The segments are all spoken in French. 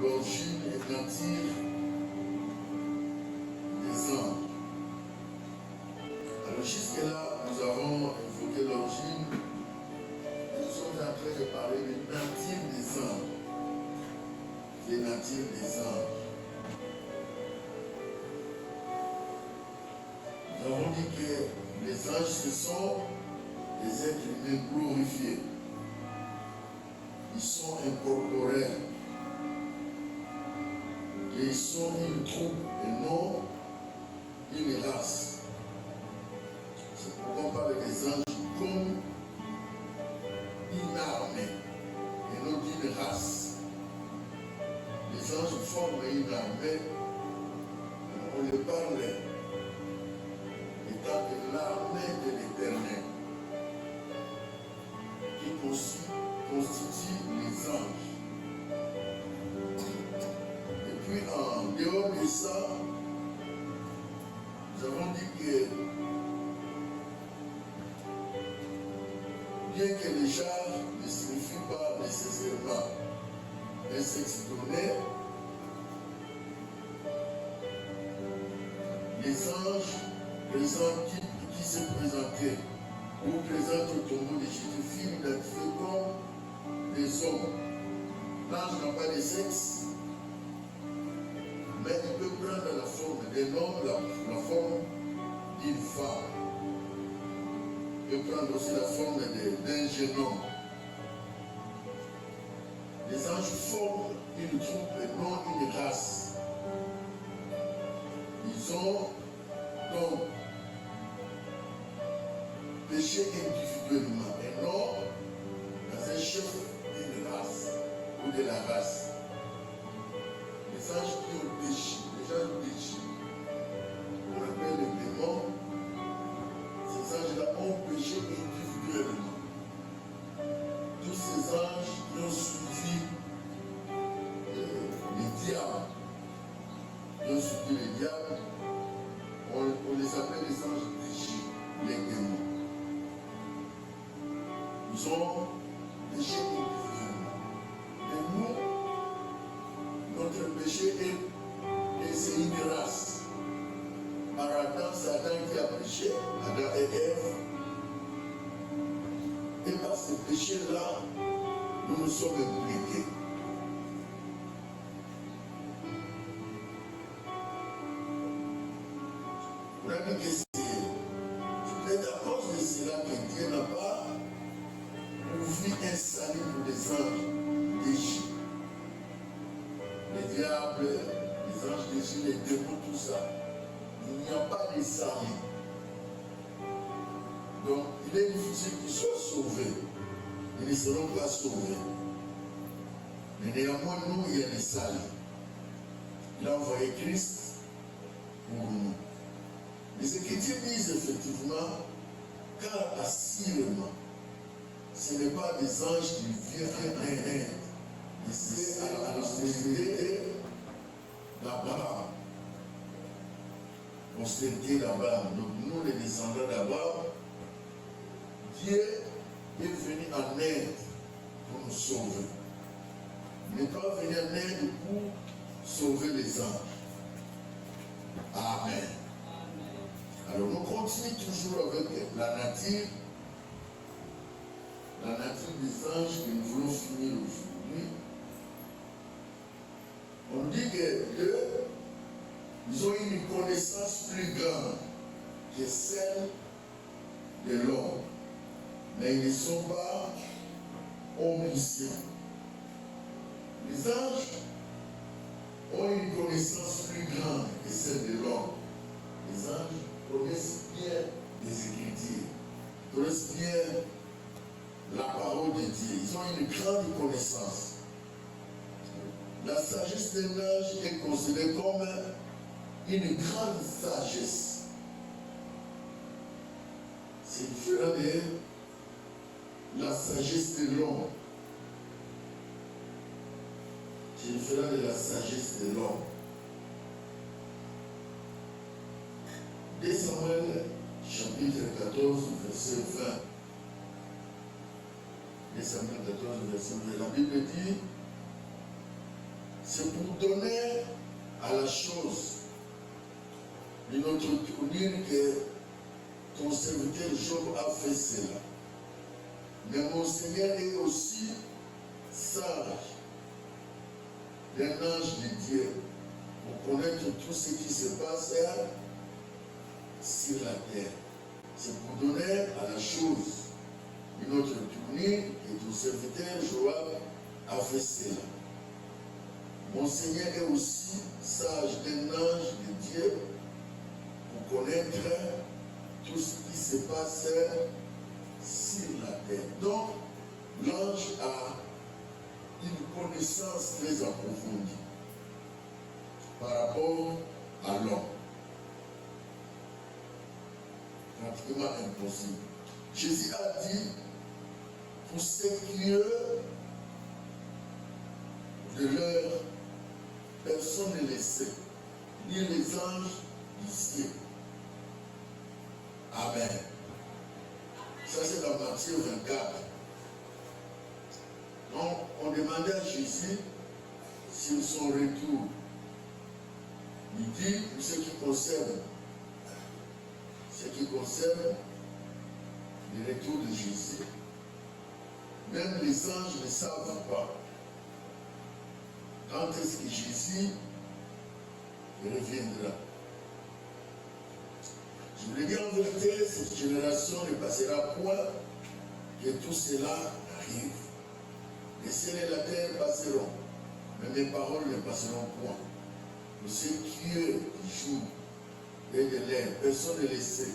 l'origine est native des anges. Alors jusque-là, nous avons évoqué l'origine. Nous sommes en train de parler des natives des anges. Les natives des anges. Nous avons dit que les anges, ce sont des êtres humains glorifiés. Ils sont incorporels. Et ils sont une troupe et non une race. C'est pourquoi on parle des anges comme une armée et non une race. Les anges forment une armée. On les parle étant de l'armée de l'Éternel qui constitue les anges. Et puis en dehors de ça, nous avons dit que bien que les charges ne signifient pas nécessairement un sexe donné, les anges présentent qui se présentaient ou présentent au tombeau de Jésus, filles identifiées comme des hommes. L'ange n'a pas de sexe, mais il peut prendre la forme d'un homme, la forme d'une femme. Il peut prendre aussi la forme d'un jeune homme. Les anges forment une troupe et non une race. Ils ont donc péché individuellement et non dans un chef d'une race ou de la race. Les anges qui ont péché, les gens ont péché. On appelle les démons. Ces anges-là ont péché individuellement. Tous ces anges qui ont suivi les diables, qui ont suivi les diables, on les appelle les anges péchés, les démons. Ils ont péché individuellement. Mais nous, notre péché c'est une race. Par Adam, c'est Adam qui a péché, Adam et Ève. Et par ce péché-là, nous nous sommes impliqués. On a dit que c'est à cause de cela que Dieu n'a pas ouvert un salut pour les anges d'Égypte. Les diables, les anges d'Égypte, les démons, tout ça. Il n'y a pas de salut. Donc, il est difficile qu'ils soient sauvés. Ils ne seront pas sauvés. Mais néanmoins, nous, il y a des saluts. Il a envoyé Christ pour nous. Les Écritures disent effectivement qu'assurément, ce n'est pas des anges qui viennent c'est à la postérité d'Abraham. Postérité d'Abraham. Donc nous, les descendants d'Abraham, Dieu est venu en aide pour nous sauver. Il n'est pas venu en aide pour sauver les anges. Amen. Alors nous continuons toujours avec la nature des anges que nous voulons finir aujourd'hui. On dit que ils ont une connaissance plus grande que celle de l'homme, mais ils ne sont pas omniscients. Les anges ont une connaissance plus grande que celle de l'homme. Les anges connaissent bien les Écritures, connaissent bien la parole de Dieu. Ils ont une grande connaissance. La sagesse d'un ange est considérée comme une grande sagesse. C'est différent de la sagesse de l'homme. C'est différent de la sagesse de l'homme. 2 Samuel chapitre 14, verset 20. 2 Samuel 14, verset 20. La Bible dit, c'est pour donner à la chose une autre tournure que ton serviteur Job a fait cela. Mais mon Seigneur est aussi sage d'un ange de Dieu pour connaître tout ce qui se passe sur la terre. C'est pour donner à la chose une autre tournure que ton serviteur Joab a fait cela. Mon Seigneur est aussi sage d'un ange de Dieu pour connaître tout ce qui se passe sur la terre. Donc, l'ange a une connaissance très approfondie par rapport à l'homme. Pratiquement impossible. Jésus a dit, pour ceux qui de leur personne ne le sait, ni les anges du ciel. Amen. Ça c'est dans Matthieu 24. Donc on demandait à Jésus sur son retour. Il dit pour ce qui concerne le retour de Jésus, même les anges ne savent pas quand est-ce que Jésus reviendra. Je voulais dire en vérité, cette génération ne passera point que tout cela arrive. Les ciels et la terre passeront, mais mes paroles ne passeront point. Pour ce qui est du jour et de l'air, personne ne le sait,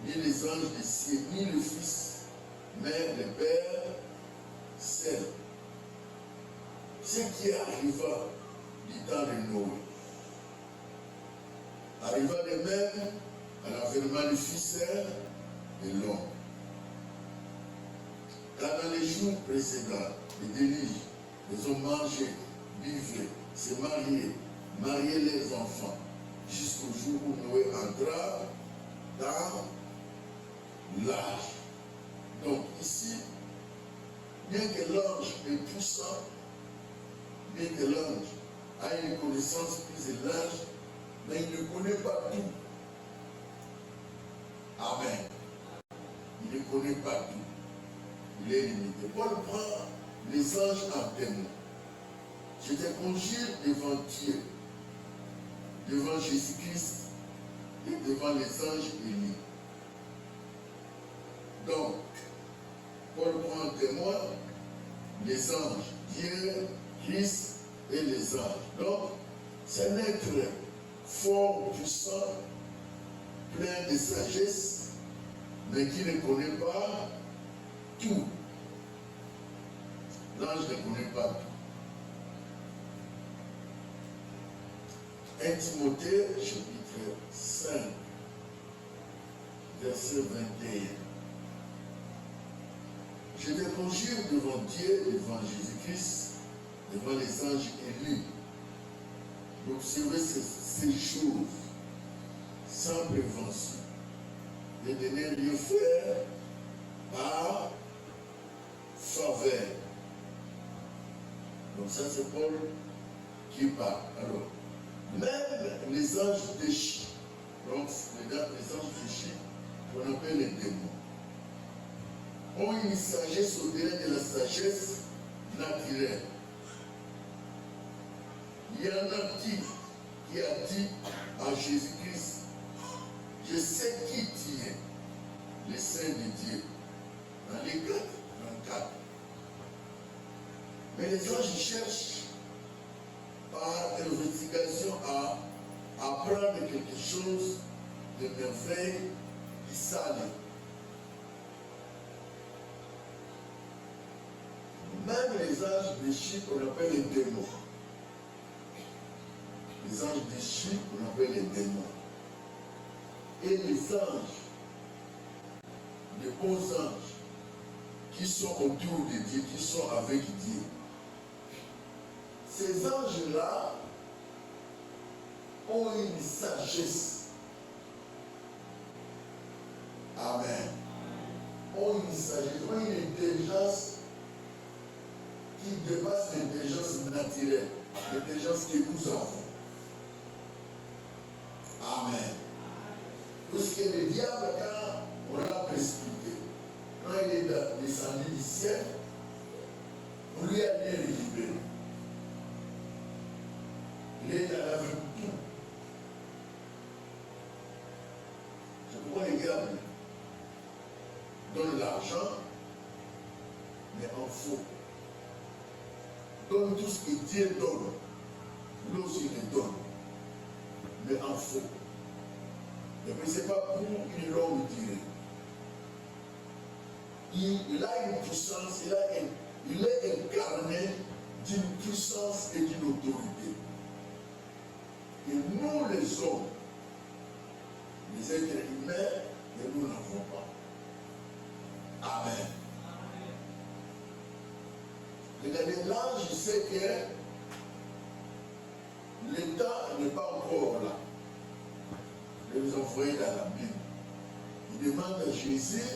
ni les anges des cieux, ni le Fils, mais le Père seul. Ce qui arriva du temps de Noé arriva de même à l'avènement du Fils de l'homme. Car dans les jours précédents, les déluges, les hommes mangeaient, buvaient, se mariaient leurs enfants, jusqu'au jour où Noé entra dans l'âge. Donc ici, bien que l'ange est puissant, bien que l'ange a une connaissance plus large, mais il ne connaît pas tout. Amen. Il ne connaît pas tout. Il est limité. Paul prend les anges en témoin. Je te conjure devant Dieu, devant Jésus-Christ et devant les anges élus. Donc, Paul prend en témoin les anges, Dieu, Christ et les anges. Donc, c'est un être fort, puissant, plein de sagesse, mais qui ne connaît pas tout. L'ange ne connaît pas tout. 1 Timothée, chapitre 5, verset 21. Je te conjure devant Dieu, devant Jésus-Christ, devant les anges élus, d'observer ces choses sans prévention, de donner rien faire par faveur. Donc ça c'est Paul qui parle. Alors, même les anges déchus, donc les anges déchus, qu'on appelle les démons, ont une sagesse au-delà de la sagesse naturelle. Il y en a qui a dit à Jésus-Christ, je sais qui tu es, le Saint de Dieu. Dans les 4. Mais les anges cherchent par investigation à apprendre quelque chose de merveille qui s'allait. Même les anges déchus qu'on appelle les démons. Les anges déchus qu'on appelle les démons. Et les anges, les bons anges, qui sont autour de Dieu, qui sont avec Dieu. Ces anges-là ont une sagesse. Amen. Ont une sagesse, ont une intelligence qui dépasse l'intelligence naturelle, l'intelligence que nous avons. Amen. Parce que le diable, quand on l'a précipité, quand il est descendu du ciel, on lui a bien libéré. Il est dans la vie tout. C'est pourquoi les diables donnent l'argent, mais en faux. Donne tout ce que Dieu donne. Lui aussi il donne, mais en faux. Et puis ce n'est pas pour une longue durée. Il a une puissance, il est incarné d'une puissance et d'une autorité. Et nous les hommes, les êtres humains, nous n'avons pas. Amen. Regardez, l'ange sait que le temps n'est pas encore là de les envoyer dans la Bible. Il demande à Jésus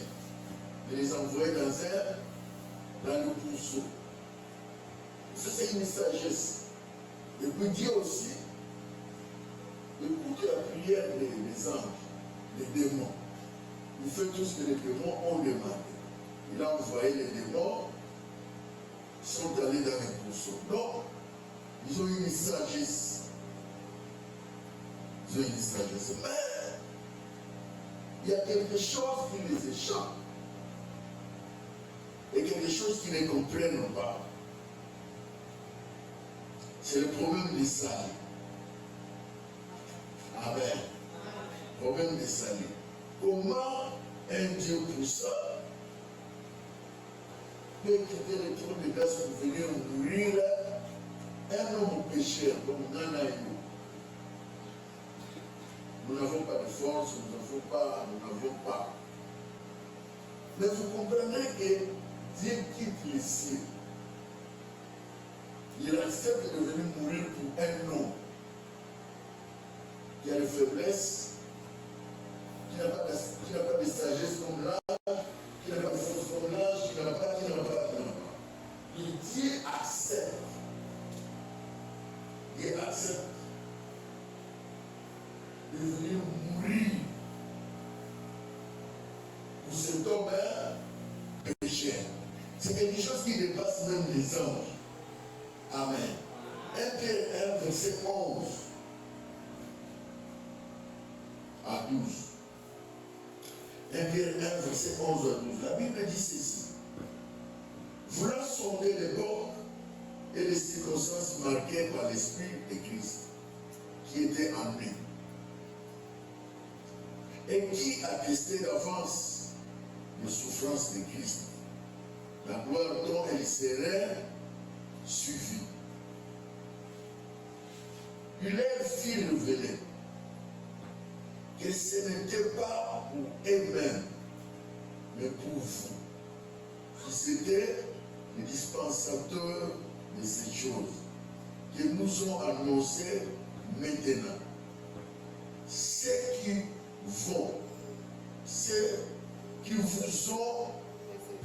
de les envoyer dans le pourceau. Ça, c'est une sagesse. Et puis Dieu aussi, écoute la prière des anges, des démons. Il fait tout ce que les démons ont demandé. Il a envoyé les démons, ils sont allés dans le pourceau. Donc, ils ont une sagesse. Ils ont une sagesse. Mais, il y a quelque chose qui les échappe. Et quelque chose qu'ils ne comprennent pas. C'est le problème du salut. Amen. Problème du salut. Comment un Dieu puissant peut quitter le trône de grâce pour venir mourir un homme pécheur comme Nana et nous? Nous n'avons pas de force, nous n'avons pas. Mais vous comprendrez que Dieu quitte les cieux. Il accepte de venir mourir pour un homme qui a des faiblesses, qui n'a pas de sagesse comme l'âge, qui n'a pas de force comme l'âge, qui n'a pas. Et Dieu accepte. Dieu accepte de venir mourir pour cet homme pécheur. C'est quelque chose qui dépasse même les anges. Amen. 1 Pierre 1, verset 11 à 12. 1 Pierre 1, verset 11 à 12. La Bible dit ceci. Voulant sonder les bords et les circonstances marquées par l'Esprit de Christ, qui était en lui, et qui attestait d'avance les souffrances de Christ, la gloire dont elle serait suivie. Il leur fit révéler que ce n'était pas pour eux-mêmes, mais pour vous, qui c'était les dispensateurs de ces choses que nous ont annoncées maintenant. Ceux qui vous ont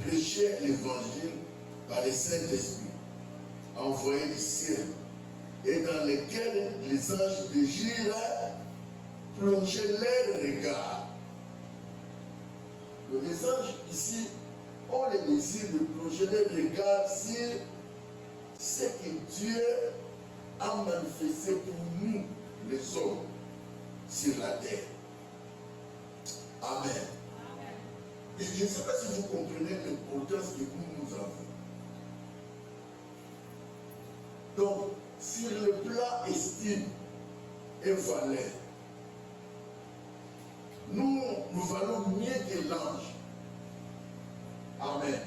prêché l'évangile par le Saint-Esprit, envoyé du ciel, et dans lesquels les anges de Dieu plongeaient leurs regards. Les anges ici ont le désir de plonger leurs regards sur ce que Dieu a manifesté pour nous, les hommes, sur la terre. Amen. Et je ne sais pas si vous comprenez l'importance que nous avons. Donc, sur le plan estime et valeur, nous valons mieux que l'ange. Amen.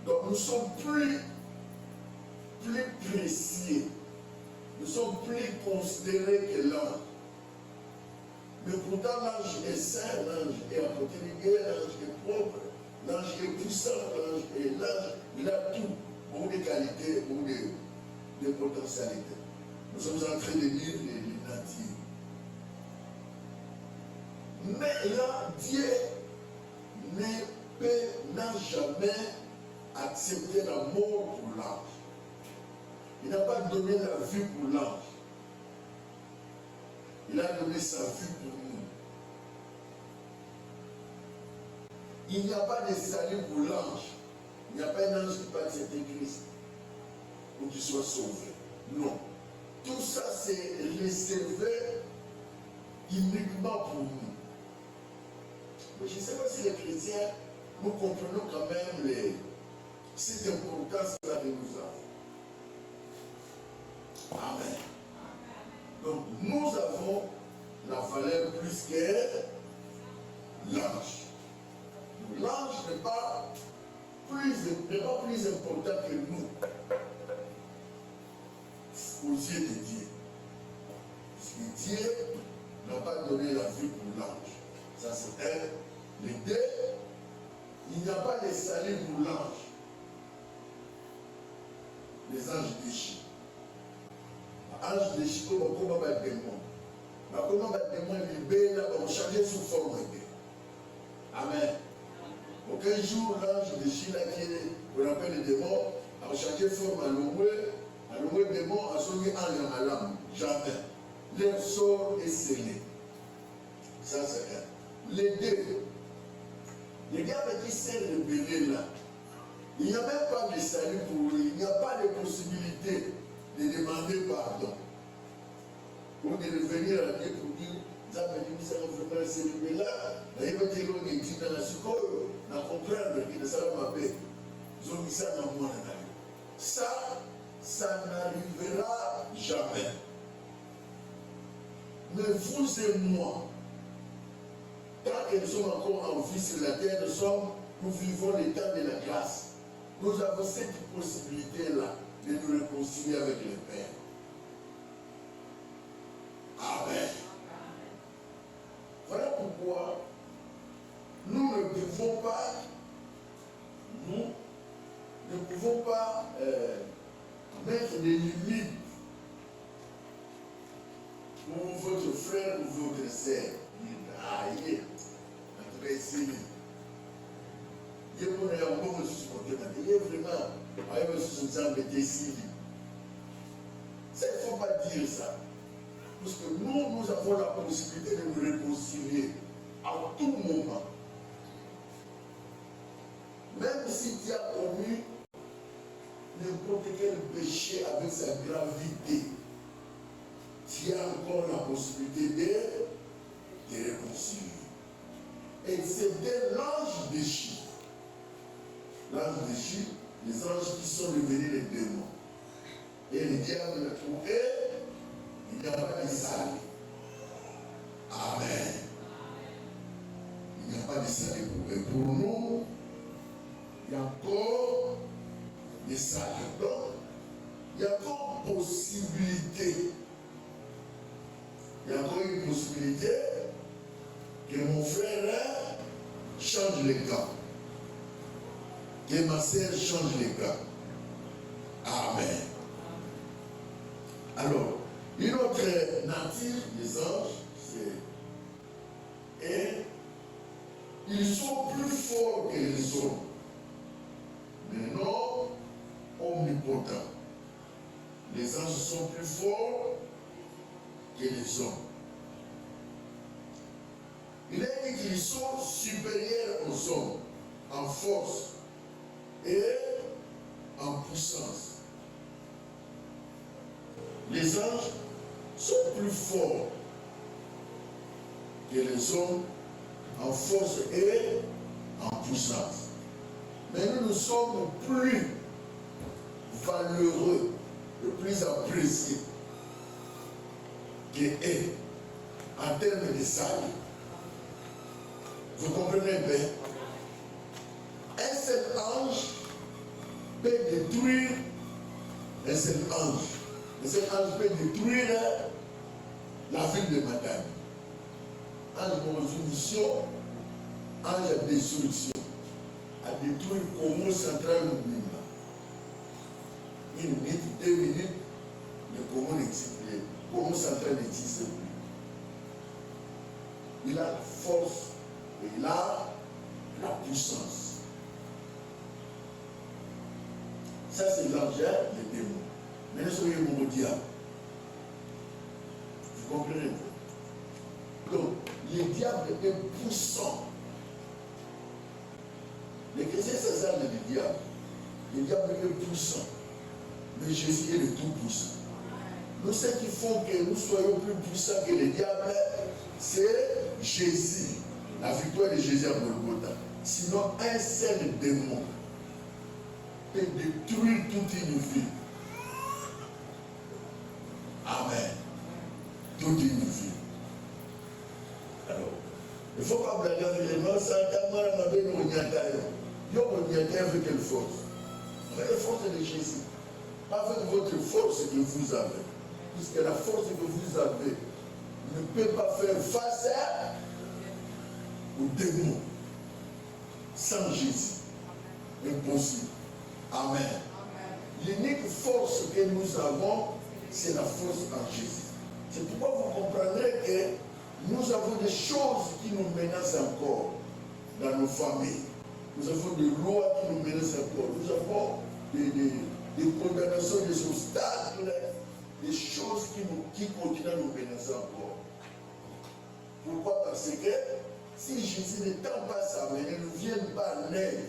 Donc nous sommes plus précieux. Nous sommes plus considérés que l'ange. Mais pourtant l'ange est saint, l'ange est apothélique, l'ange est propre, l'ange est puissant, l'ange il a tout, beaucoup de qualités, beaucoup de potentialités. Nous sommes en train de lire les natifs. Mais là, Dieu n'a jamais accepté la mort pour l'ange. Il n'a pas donné la vie pour l'ange. Il a donné sa vie pour nous. Il n'y a pas de salut pour l'ange. Il n'y a pas un ange qui peut accepter Christ pour qu'il soit sauvé. Non. Tout ça, c'est réservé uniquement pour nous. Mais je ne sais pas si les chrétiens, nous comprenons quand même cette importance-là que nous avons. Amen. Donc, nous avons la valeur plus que l'ange. L'ange n'est pas plus important que nous aux yeux de Dieu. Parce que Dieu n'a pas donné la vie pour l'ange. Ça c'est un. Les deux, il n'y a pas de salut pour l'ange. Les anges déchus. Ange déchu, comment va le démon? Comment va le démon libérer là, on change sous forme. Amen. Aucun jour, l'ange déchu là, qui est, on appelle le démon, a changé forme à l'oué démon, a sonné ange à l'âme. Jamais. Leur sort est scellé. Ça, c'est un. Les deux. Les gars avec qui s'est rebellé là, il n'y a même pas de salut pour lui, il n'y a pas de possibilité de demander pardon. Ou de revenir à Dieu pour dire, ça m'a dit, ça m'a vraiment célébré là, il va dire, on est dit dans la sucre, on comprendre que ça m'a fait. Ils ont mis ça dans moi. Ça n'arrivera jamais. Mais vous et moi, tant que nous sommes encore en vie sur la terre, nous vivons les temps de la grâce. Nous avons cette possibilité-là de nous réconcilier avec le Père. Amen. Voilà pourquoi nous ne pouvons pas mettre des limites pour votre frère ou votre sœur. Aïe, en tout cas, ici, il y a vraiment, ça, il ne faut pas dire ça. Parce que nous avons la possibilité de nous réconcilier à tout moment. Même si tu as commis n'importe quel péché avec sa gravité, tu as encore la possibilité de réconcilier. Et c'était l'ange déchu. L'ange déchu, les anges qui sont devenus les démons. Et les diables, pour eux, il n'y a pas de salut. Amen. Il n'y a pas de salut pour eux. Pour nous, il y a encore des saluts. Donc, il y a encore possibilité. Il y a encore une possibilité que mon frère change les gars. Que ma sœur change les gars. Amen. Alors, une autre nature des anges, c'est et ils sont plus forts que les hommes, mais non omnipotents. Les anges sont plus forts que les hommes. Il est dit qu'ils sont supérieurs aux hommes en force et en puissance. Les anges sont plus forts que les hommes en force et en puissance. Mais nous sommes plus valeureux et plus appréciés qu'eux en termes de salut. Vous comprenez bien? Un seul ange peut détruire un seul ange. Un seul ange peut détruire la ville de Madame. Ange de résolution, ange de destruction. À détruire Congo central Mobimba. 1 minute, 2 minutes, le Congo n'existe plus. Le Congo central n'existe plus. Il a la force et il a la puissance. Ça, c'est l'ange, les démons. Mais nous soyons mon diable. Vous comprenez? Donc, le diable est puissant. Les chrétiens, c'est ça le diable. Le diable est puissant. Mais Jésus est le tout puissant. Nous, ce qui font que nous soyons plus puissants que le diable, c'est Jésus. La victoire de Jésus à Golgotha. Sinon, un seul démon peut détruire toute une vie. Amen. Toute une vie. Alors, il ne faut pas blaguer avec les mains. Ça, moi, ma belle, on y a avec quelle force? Avec la force de Jésus. Pas avec votre force que vous avez. Puisque la force que vous avez ne peut pas faire face aux démons. Sans Jésus. Impossible. Amen. L'unique force que nous avons, c'est la force en Jésus. C'est pourquoi vous comprendrez que nous avons des choses qui nous menacent encore dans nos familles. Nous avons des lois qui nous menacent encore. Nous avons des condamnations, des obstacles, des choses qui continuent à nous menacer encore. Pourquoi? Parce que si Jésus ne tend pas sa main, ne nous vient pas en aide,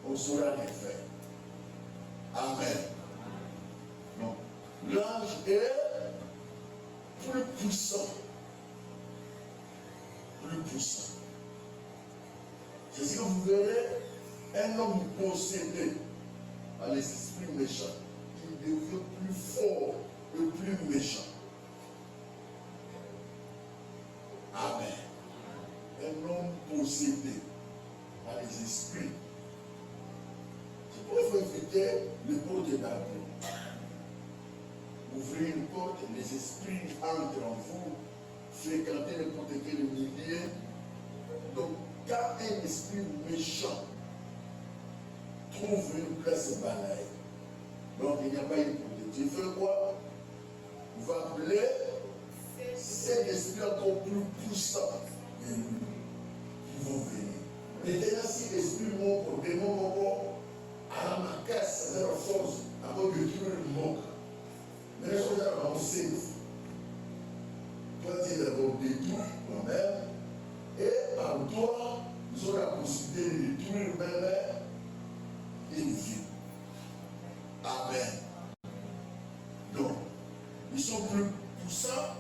on saura les faire. Amen. Donc, l'ange est plus puissant. Plus puissant. C'est ce que vous verrez, un homme possédé par les esprits méchants, qui devient plus fort et plus méchant. Amen. Un homme possédé par les esprits. C'est pourquoi il faut éviter les portes d'abri. Ouvrez une porte, les esprits entrent en vous, fréquentez n'importe quel milieu. Donc, quand un esprit méchant trouve une place banale, donc il n'y a pas une porte. Tu fais quoi? Vous appelez cet esprit encore plus puissant de nous qui vont venir. Maintenant, si l'esprit montre, des mots à la casse, à la force, à cause de tout le monde, mais les choses à penser. Toi, tu es d'abord détruit toi-même, et par toi, nous avons la possibilité de détruire même une vie. Amen. Donc, ils sont plus puissants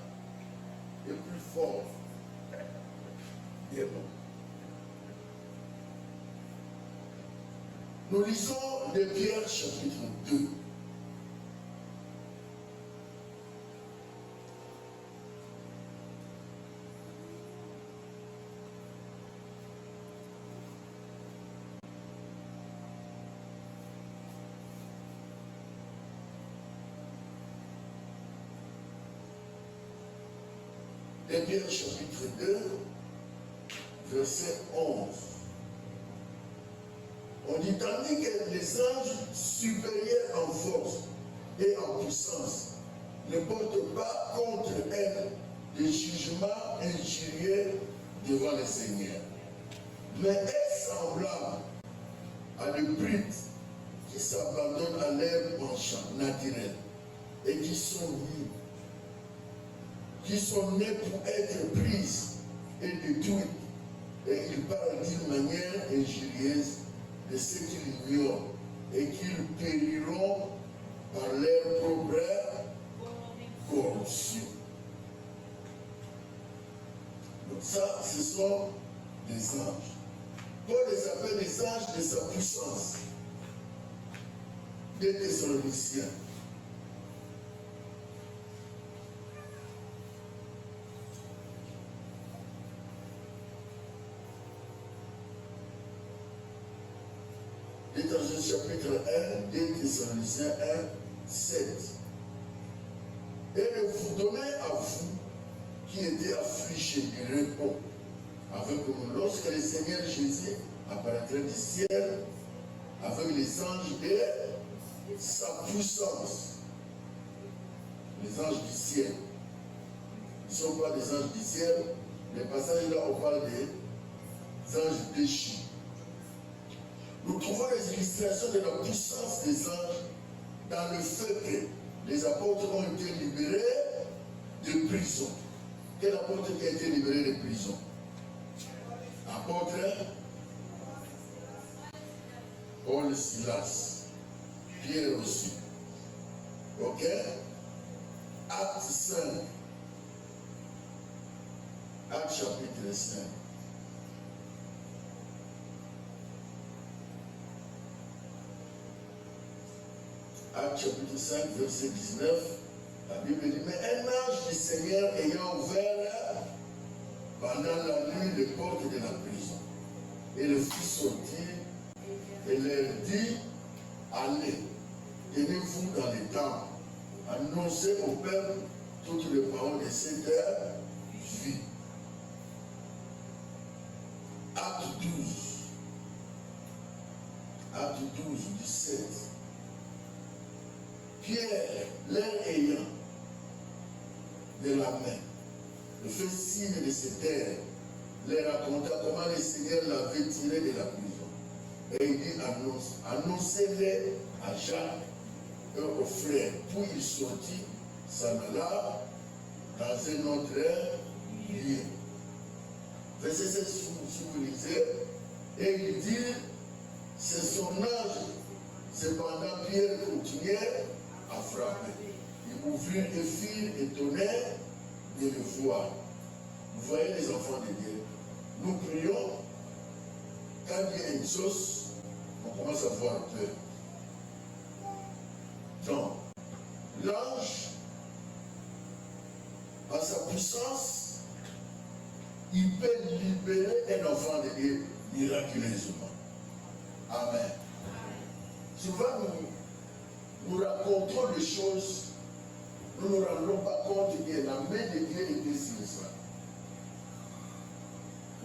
et plus forts. Bien bon. Nous lisons de Pierre chapitre 2. De Pierre chapitre 2, verset 11. On dit, tandis que les anges supérieurs en force et en puissance ne portent pas contre elles des jugements injurieux devant le Seigneur, mais est semblable à des brides qui s'abandonnent à leur penchant naturel et qui sont nés pour être prises et détruites, et ils parlent d'une manière injurieuse de ceux qui l'ignorent et qu'ils périront par leur propre corruption. Donc ça, ce sont des anges. Paul les appelle les anges de sa puissance. Des Thessaloniciens. Dans chapitre 1, des Thessaloniciens 1, 7. Et de vous donner à vous qui étaient affligés du repos, avec nous, lorsque le Seigneur Jésus apparaîtra du ciel avec les anges de sa puissance. Les anges du ciel. Ils ne sont pas des anges du ciel. Le passage là, on parle des anges déchus. Nous trouvons les illustrations de la puissance des anges dans le fait que les apôtres ont été libérés de prison. Quel apôtre qui a été libéré de prison? Apôtre Paul, Silas, Pierre aussi. Ok? Acte 5. Acte chapitre 5. Acte chapitre 5, verset 19. La Bible dit, mais un ange du Seigneur ayant ouvert pendant la nuit les portes de la prison, et le fit sortir et leur dit, allez, tenez-vous dans les temps, annoncez au peuple toutes les paroles de cette vie. Acte 12. Acte 12, 17. Pierre, leur ayant de la main, le fait signe de cette terre, leur raconta comment le Seigneur l'avait tiré de la prison. Et il dit, annoncez-les à Jacques et aux frères. Puis il sortit, s'en alla dans un autre lieu. Verset 16, si vous lisez, et il dit, c'est son âge. Cependant, Pierre continuait à frapper. Ils ouvrirent et firent étonnés de le voir. Vous voyez les enfants de Dieu. Nous prions, quand il y a une chose, on commence à voir peur. Donc, l'ange, à sa puissance, il peut libérer un enfant de Dieu miraculeusement. Amen. Souvent, nous racontons des choses, nous ne nous rendons pas compte que la main de Dieu était sur ça.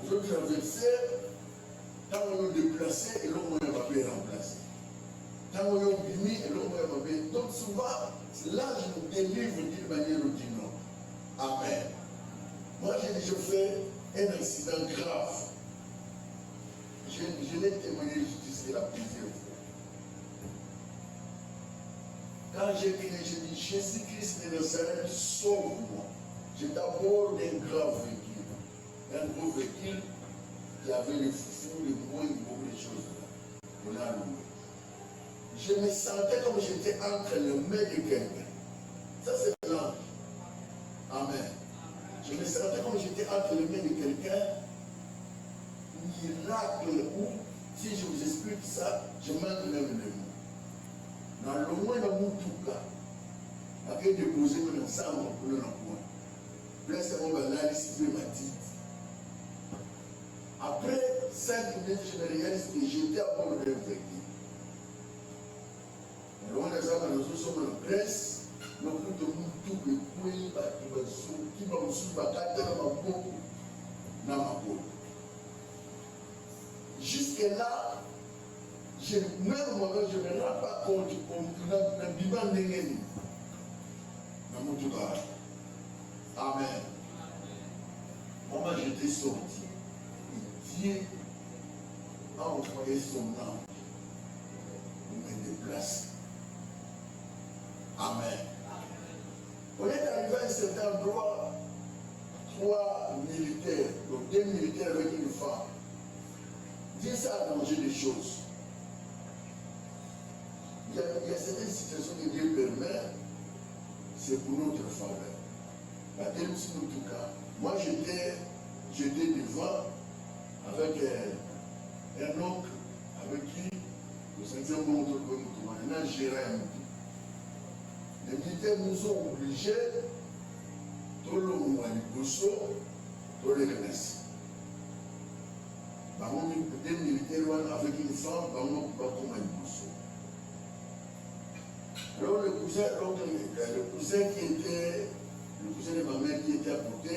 Vous traversez, quand on est déplacé, et l'homme va bien remplacer. Quand on est béni, et l'homme va bien. Donc souvent, l'ange nous délivre d'une manière ou d'une autre. Amen. Moi, j'ai déjà fait un accident grave. Je l'ai témoigné jusqu'ici la plusieurs fois. Quand j'ai crié, j'ai dit, Jésus-Christ de Nazareth, sauve-moi. J'étais à bord d'un grave véhicule. Un gros véhicule qui avait le foufou, le bruit, beaucoup de choses là. On a loué. Je me sentais comme j'étais entre les mains de quelqu'un. Ça, c'est l'ange. Amen. Je me sentais comme j'étais entre les mains de quelqu'un. Miracle où, si je vous explique ça, je manque même le mot. Dans le moins de mon tout cas, après déposer mon ensemble pour le coin. Place à mon banaliste matite. Après 5 minutes, je me réalise que j'étais à bord d'un véhicule. Loin des hommes, nous sommes en presse, nous avons tout le couille, qui va me suivre à 4 heures dans ma peau. Jusque-là, même moi, je ne me rends pas compte qu'on a un bilan d'engagement. Amen. Moi, j'étais sorti. Et Dieu a envoyé son ange pour me déplacer. Amen. On est arrivé à un certain endroit, 3 militaires, donc 2 militaires avec une femme. Dieu a arrangé des choses. Il y a certaines situations que Dieu permet, c'est pour notre faveur. La deuxième, en tout cas, moi j'étais devant avec un oncle avec qui le Seigneur montre que nous maintenant Jérémie. Les militaires nous ont obligés de l'homme à l'Ibosso, de les connaître. Des militaires avec une femme, pas comme un Ibosso. Alors le cousin qui était, le cousin de ma mère qui était à côté,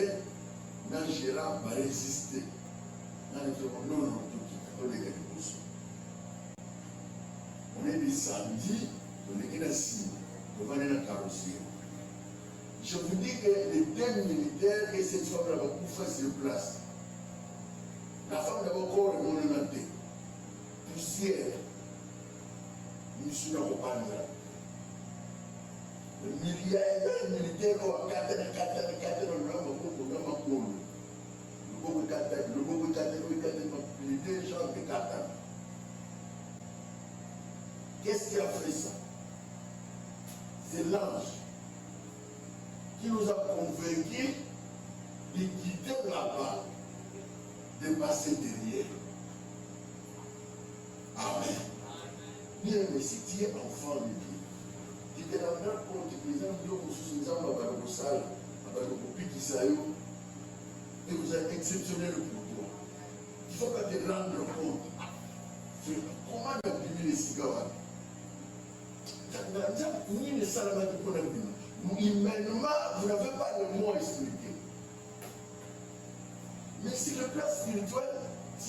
dans Gérard va résister. Non, tout les Ibosso. On est descendu, on est assis. Devant la carrosserie. Je vous dis que les 2 militaires et cette femme là-bas pour faire sur place. La femme d'abord corps est mon année. Poussière. Nous sommes dans le panza. militaire au qu'est-ce qui a fait ça? C'est l'ange qui nous a convaincus de quitter là-bas, de passer derrière. Amen. Bien, mais si tu es enfant de Dieu, tu te rendras compte que les gens qui ont et vous êtes exceptionnel pour toi. Il faut que tu te rendes compte. Comment abîmer les cigares? Humainement, vous n'avez pas de mots expliqués. Mais sur le plan spirituel,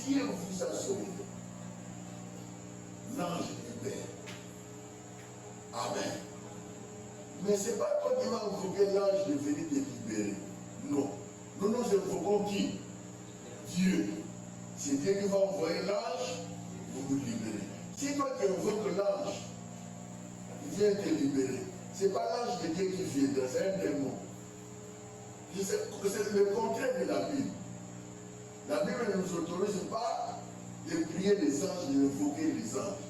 Dieu vous a sauvé. L'ange est Père. Amen. Mais ce n'est pas toi qui vas invoquer l'ange de venir te libérer. Non. Nous invoquons qui? Dieu. C'est Dieu qui va envoyer l'ange pour vous libérer. Si toi tu invoques l'ange, il vient te libérer. Ce n'est pas l'ange de Dieu qui viendra, c'est un démon. C'est le contraire de la Bible. La Bible ne nous autorise pas de prier les anges, d'invoquer les anges.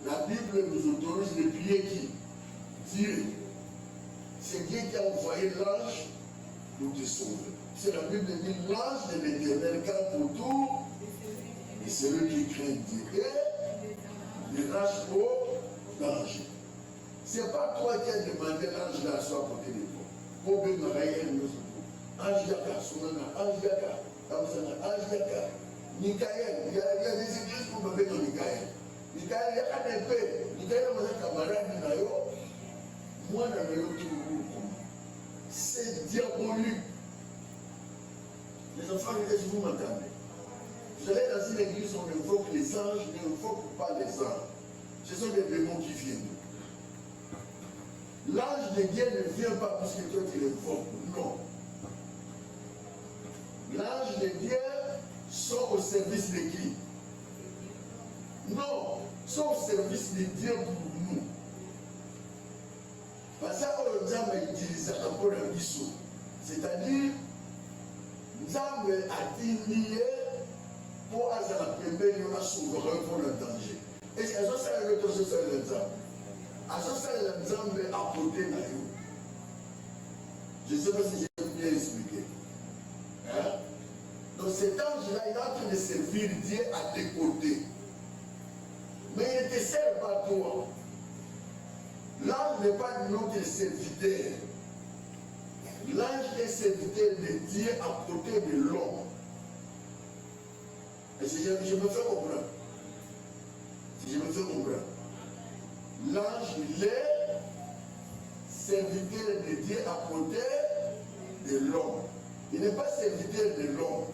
La Bible nous autorise de prier qui? Dieu. C'est Dieu qui a envoyé l'ange pour te sauver. C'est la Bible qui dit l'ange de l'Éternel campe autour et c'est celui qui craint Dieu. Et il lâche au danger. Ce n'est pas toi qui as demandé l'ange là soit à côté de toi. Pour bien me rayer nous. Ange Yaka, Soumana, Ange Yaka, Kamsana, Ange Yaka, Michael. Il y a des églises pour me mettre Michael. Michael, il y a un épée. Michael, c'est un camarade de Nayo. Moi, je ne le trouve pas. C'est diabolique. Les enfants, est-ce que vous m'entendez? Vous allez dans une église, on invoque les anges, ne invoque pas les anges. Ce sont des démons qui viennent. L'ange de Dieu ne vient pas parce que toi tu l'invoques. Non. L'ange de Dieu sont au service de qui? Non. Sont au service de Dieu pour nous. Parce que nous avons utilisé encore un bissou. C'est-à-dire, nous avons attiré pour aller à la première, nous avons souverain pour le danger. Et c'est ça le retour sur l'exemple. À ce stade, l'exemple est à côté de nous. Je ne sais pas si j'ai bien expliqué. Hein? Donc cet ange-là, il est en train de servir Dieu à tes côtés. Mais il ne te sert pas toi. L'ange n'est pas notre serviteur. L'ange est serviteur de Dieu à côté de l'homme. Et si je me fais comprendre. Si je me fais comprendre. L'ange, il est serviteur de Dieu à côté de l'homme. Il n'est pas serviteur de l'homme.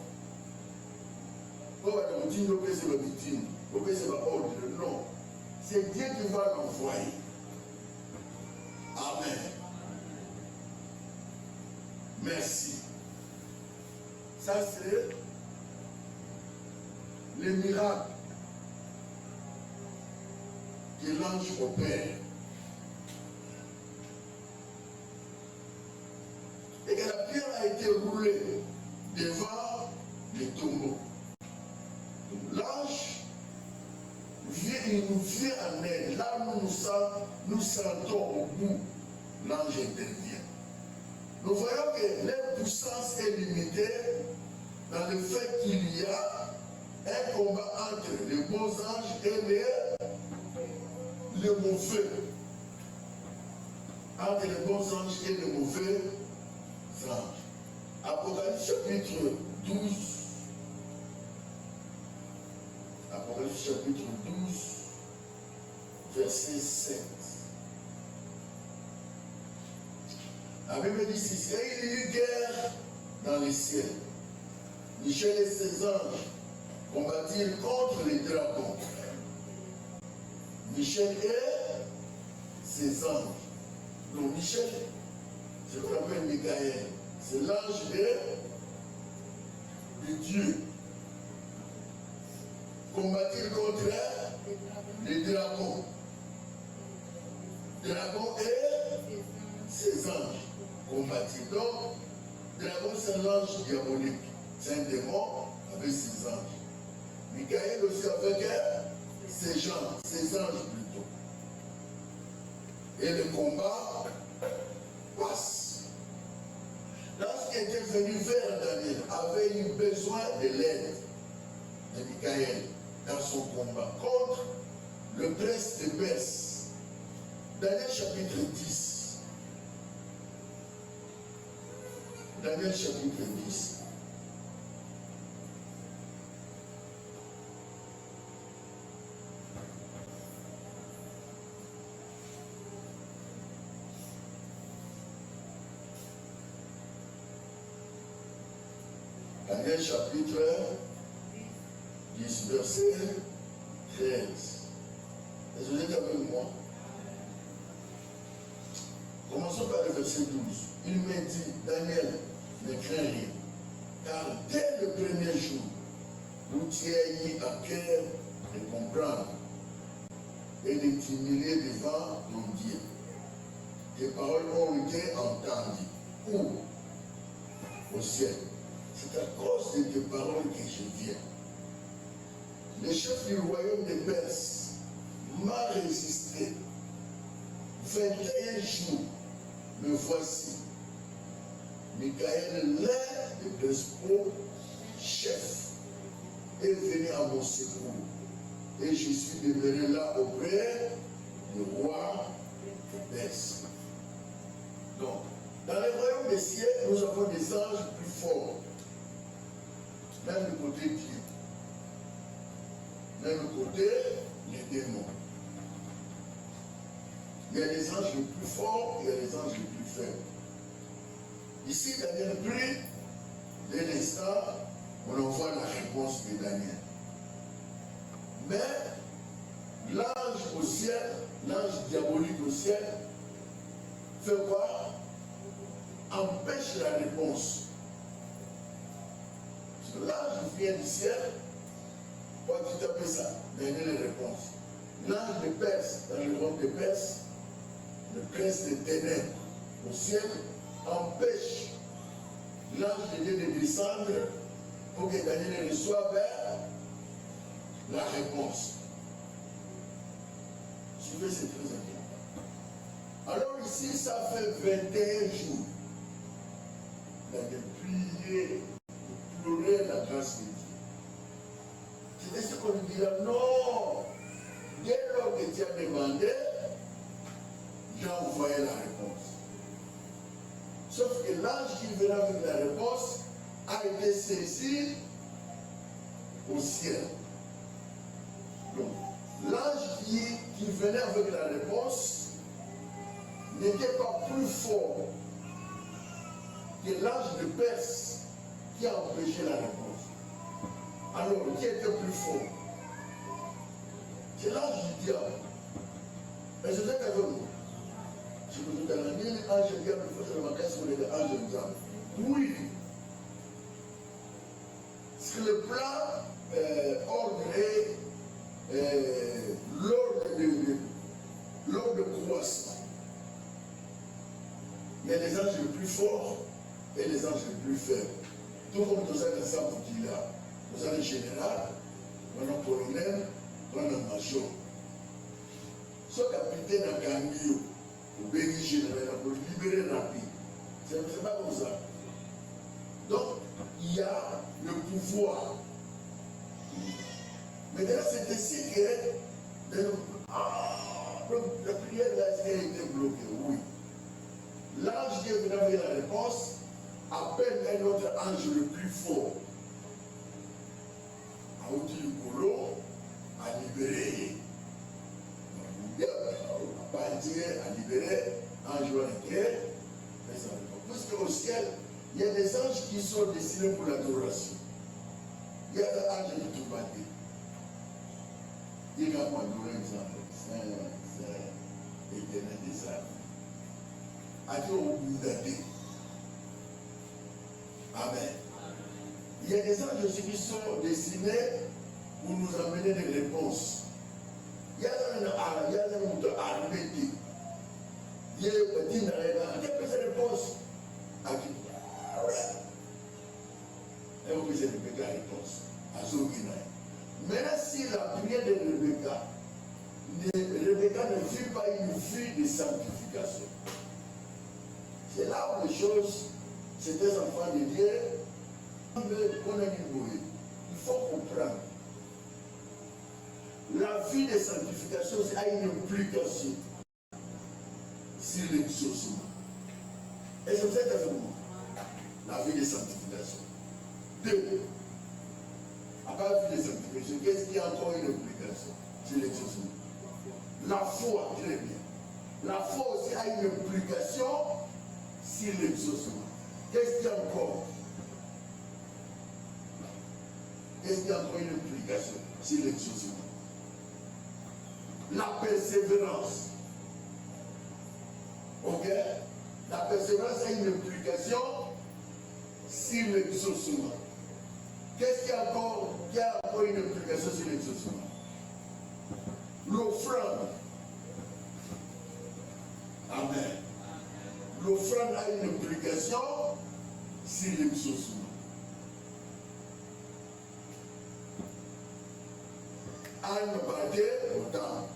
Non. C'est Dieu qui va l'envoyer. Amen. Merci. Ça, c'est le miracle que l'ange opère. Et que la pierre a été roulée devant le tombeau. L'ange il nous vient en aide. Là nous sentons au bout, l'ange intervient. Nous voyons que leur puissance est limitée dans le fait qu'il y a un combat entre les bons anges et les mauvais. Entre les bons anges et les mauvais anges. Apocalypse chapitre 12. Apocalypse chapitre 12, verset 7. La Bible dit ceci: et il y eut guerre dans les cieux. Michel et ses anges combattirent contre les dragons. Michel et ses anges. Donc Michel, c'est ce qu'on appelle Michael. C'est l'ange de Dieu. Combattir contre les dragons. Dragons et combattit. Donc, dragon, c'est un ange diabolique. C'est un démon avec ses anges. Michael aussi avec ses anges plutôt. Et le combat passe. Lorsqu'il était venu vers Daniel, avait eu besoin de l'aide de Michael dans son combat contre le prince de Perse. Daniel chapitre 10. Daniel chapitre 10. Daniel chapitre 10, verset 13. Est-ce que vous êtes avec moi? Commençons par le verset 12. Il me dit, Daniel, ne crains rien, car dès le premier jour où tu as eu à cœur de comprendre et de t'humilier devant ton Dieu, tes paroles ont été entendues. Où? Au ciel. C'est à cause de tes paroles que je viens. Le chef du royaume de Perse m'a résisté 21 jours. Me voici. Michael, l'un des principaux chefs, est venu à mon secours. Et je suis demeuré là auprès du roi de Perse. Donc, dans le royaume des cieux, nous avons des anges plus forts. Même le côté Dieu. Même le côté les démons. Il y a les anges les plus forts, il y a les anges les plus faibles. Ici, Daniel prie, dès l'instant, on envoie la réponse de Daniel. Mais l'ange au ciel, l'ange diabolique au ciel, fait quoi? Empêche la réponse. L'ange vient du ciel, quoi tu t'appelles ça? Donner les réponses. L'ange de Perse, dans le royaume de Perse, le prince des ténèbres au ciel, empêche l'ange de Dieu de descendre pour que Daniel reçoive la réponse. Suivez, c'est très important. Alors ici, ça fait 21 jours. Il a prié, pleurer la grâce de Dieu. C'est ce qu'on lui dira, non, dès lors que tu as demandé, j'ai envoyé la réponse. Sauf que l'ange qui venait avec la réponse a été saisi au ciel. Donc, l'ange qui venait avec la réponse n'était pas plus fort que l'ange de Perse qui a empêché la réponse. Alors, qui était plus fort? C'est l'ange du diable. Mais je sais qu'avec vous, je vous ai dit, l'ange du diable, il faut se remarquer sur les anges du diable. Oui. Sur le plan ordre et l'ordre de croissance. Il y a les anges les plus forts et les anges les plus faibles. Tout comme dans un ensemble qu'il a. Nous avons le général, nous avons le colonel, nous avons le major. Ce capitaine a gagné au béni général pour libérer rapide. C'est pas comme ça. Donc, il y a le pouvoir. Maintenant, c'est ici que la prière a été bloquée. Oui. L'ange qui est venu avec la réponse appelle un autre ange le plus fort. Aouti a libéré. A libéré un jour inquiet. Puisque au ciel, il y a des anges qui sont destinés pour l'adoration. Il y a des anges qui tout battent. Il y a un exemple. C'est éternel des âmes. Adieu au Bouddhadé. Amen. Il y a des anges aussi qui sont destinés pour nous amener des réponses. Il y a un monde arrêté. Il y a des petites réponses. Et vous pouvez Rebecca la réponse. Maintenant, si la prière de Rebecca ne fut pas une vie de sanctification. C'est là où les choses, c'est des enfants de Dieu, qu'on a dit, il faut comprendre. La vie de sanctification a une implication sur l'exaucement. Et c'est ça que la vie de sanctification. Deux, à part la vie de sanctification, qu'est-ce qu'il y a encore une implication sur l'exaucement? La foi, très bien. La foi aussi a une implication sur l'exaucement. Qu'est-ce qu'il y a encore? Qu'est-ce qu'il y a encore une implication sur l'exaucement? La persévérance. Ok? La persévérance a une implication sur l'exaucement. Qu'est-ce qu'il y a encore? Qui a encore une implication sur l'exaucement? L'offrande. Amen. L'offrande a une implication sur l'exaucement. Anne battait au temps.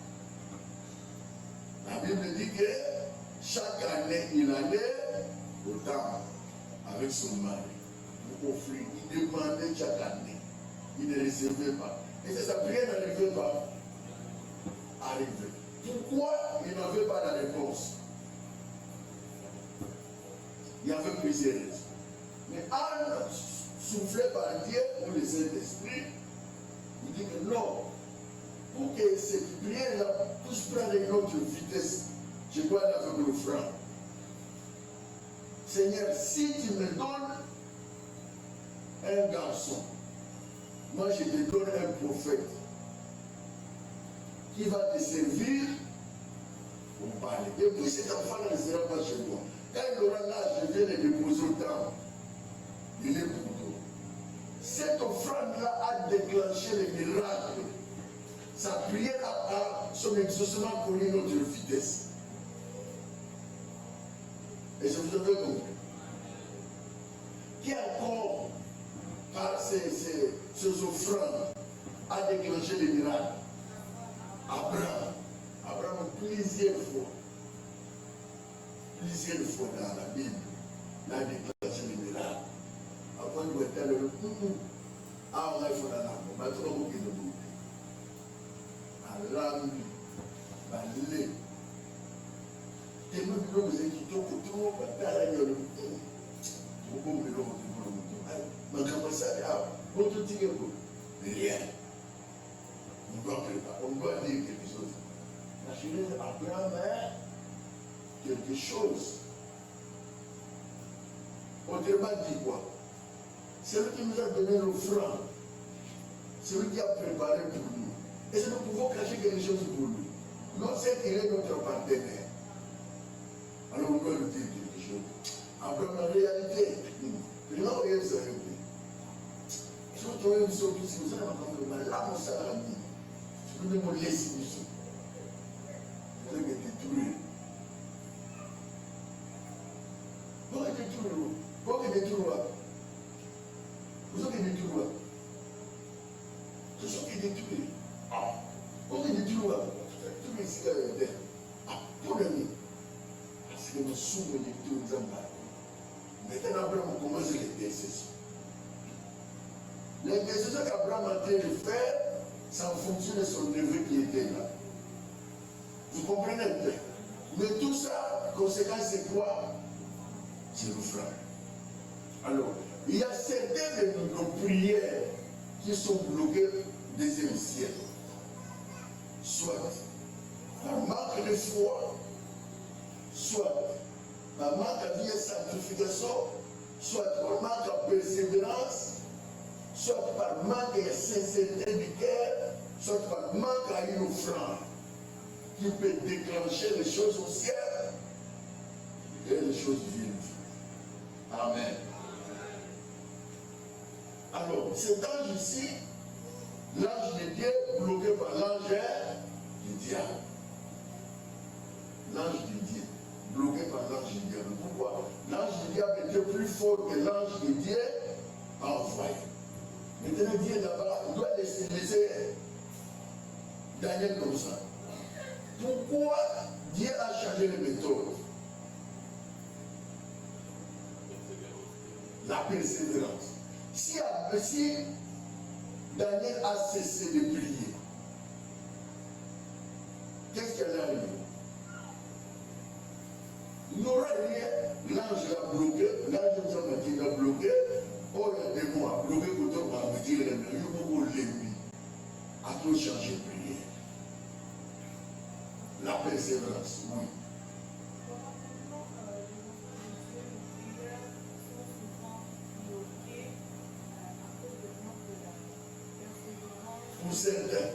La Bible dit que chaque année, il allait au temple avec son mari pour offrir. Il demandait chaque année. Il ne recevait pas. Et c'est sa prière n'arrivait pas. Arrivait. Pourquoi il n'avait pas la réponse? Il y avait plusieurs raisons. Mais Anne soufflait par Dieu pour le Saint-Esprit. Il dit que non. Pour que cette prière-là puisse prendre une autre vitesse, je dois aller avec l'offrande. Seigneur, si tu me donnes un garçon, moi je te donne un prophète qui va te servir pour parler. Et puis cet enfant ne sera pas chez toi. Quand il aura l'âge, je viens le déposer au temple. Il est pour toi. Cette offrande-là a déclenché le miracle. Sa prière a son exaucement connu notre vitesse. Et je vous avais compris. Qui encore, par ces offrandes, a déclenché les miracles? Abraham. Abraham, plusieurs fois dans la Bible, a déclenché les miracles. Avant de voir le ah, on a fait dans la Bible. Alambi, balé. Et nous, vous êtes tout autour, batala yolo. Vous pouvez le retrouver. Mais comment ça va? Votre tigre, rien. On doit préparer, on doit dire quelque chose. La chérie Abraham est quelque chose. Autrement dit quoi? C'est lui qui nous a donné l'offrande. C'est lui qui a préparé pour nous. Et si nous pouvons cacher quelque chose pour lui, non, c'est qu'il est notre partenaire. Alors on doit lui dire quelque chose. Abraham, la réalité, il n'a rien à dire. Si vous trouvez une chose, si vous avez un peu là, on s'en a mis. Si vous me laissez une chose, vous allez détruire. Vous allez détruire. Vous allez détruire. Vous allez détruire. C'est ce qui détruit. Vous allez détruire. Tout les cigares est pour le mieux. Parce que nous sommes les deux nous en parlons. Maintenant, Abraham commence l'intercession. L'intercession qu'Abraham a en train de faire, c'est en fonction de son neveu qui était là. Vous comprenez un peu? Mais tout ça, conséquence, c'est quoi? C'est le frère. Alors, il y a certaines de nos prières qui sont bloquées deuxième ciel. Soit par manque de foi, soit par manque de vie et sanctification, soit par manque de persévérance, soit par manque de sincérité du cœur, soit par manque à une offrande qui peut déclencher les choses au ciel et les choses vives. Amen. Alors, cet ange ici, l'ange de Dieu bloqué par l'ange du diable. L'ange du Dieu bloqué par l'ange du diable. Pourquoi? L'ange du diable était plus fort que l'ange de Dieu a envoyé. Maintenant, Dieu là-bas, il doit laisser Daniel comme ça. Pourquoi Dieu a changé les méthodes? La persévérance. Si Daniel a cessé de prier, qu'est-ce qui allait arriver? Il n'aura rien. L'ange l'a bloqué, l'ange l'a bloqué. Oh, il y a des mois, bloqué pour toi, on va me dire, il y a beaucoup l'ennemi. A tout changé de prière. La persévérance, oui. Pour certains,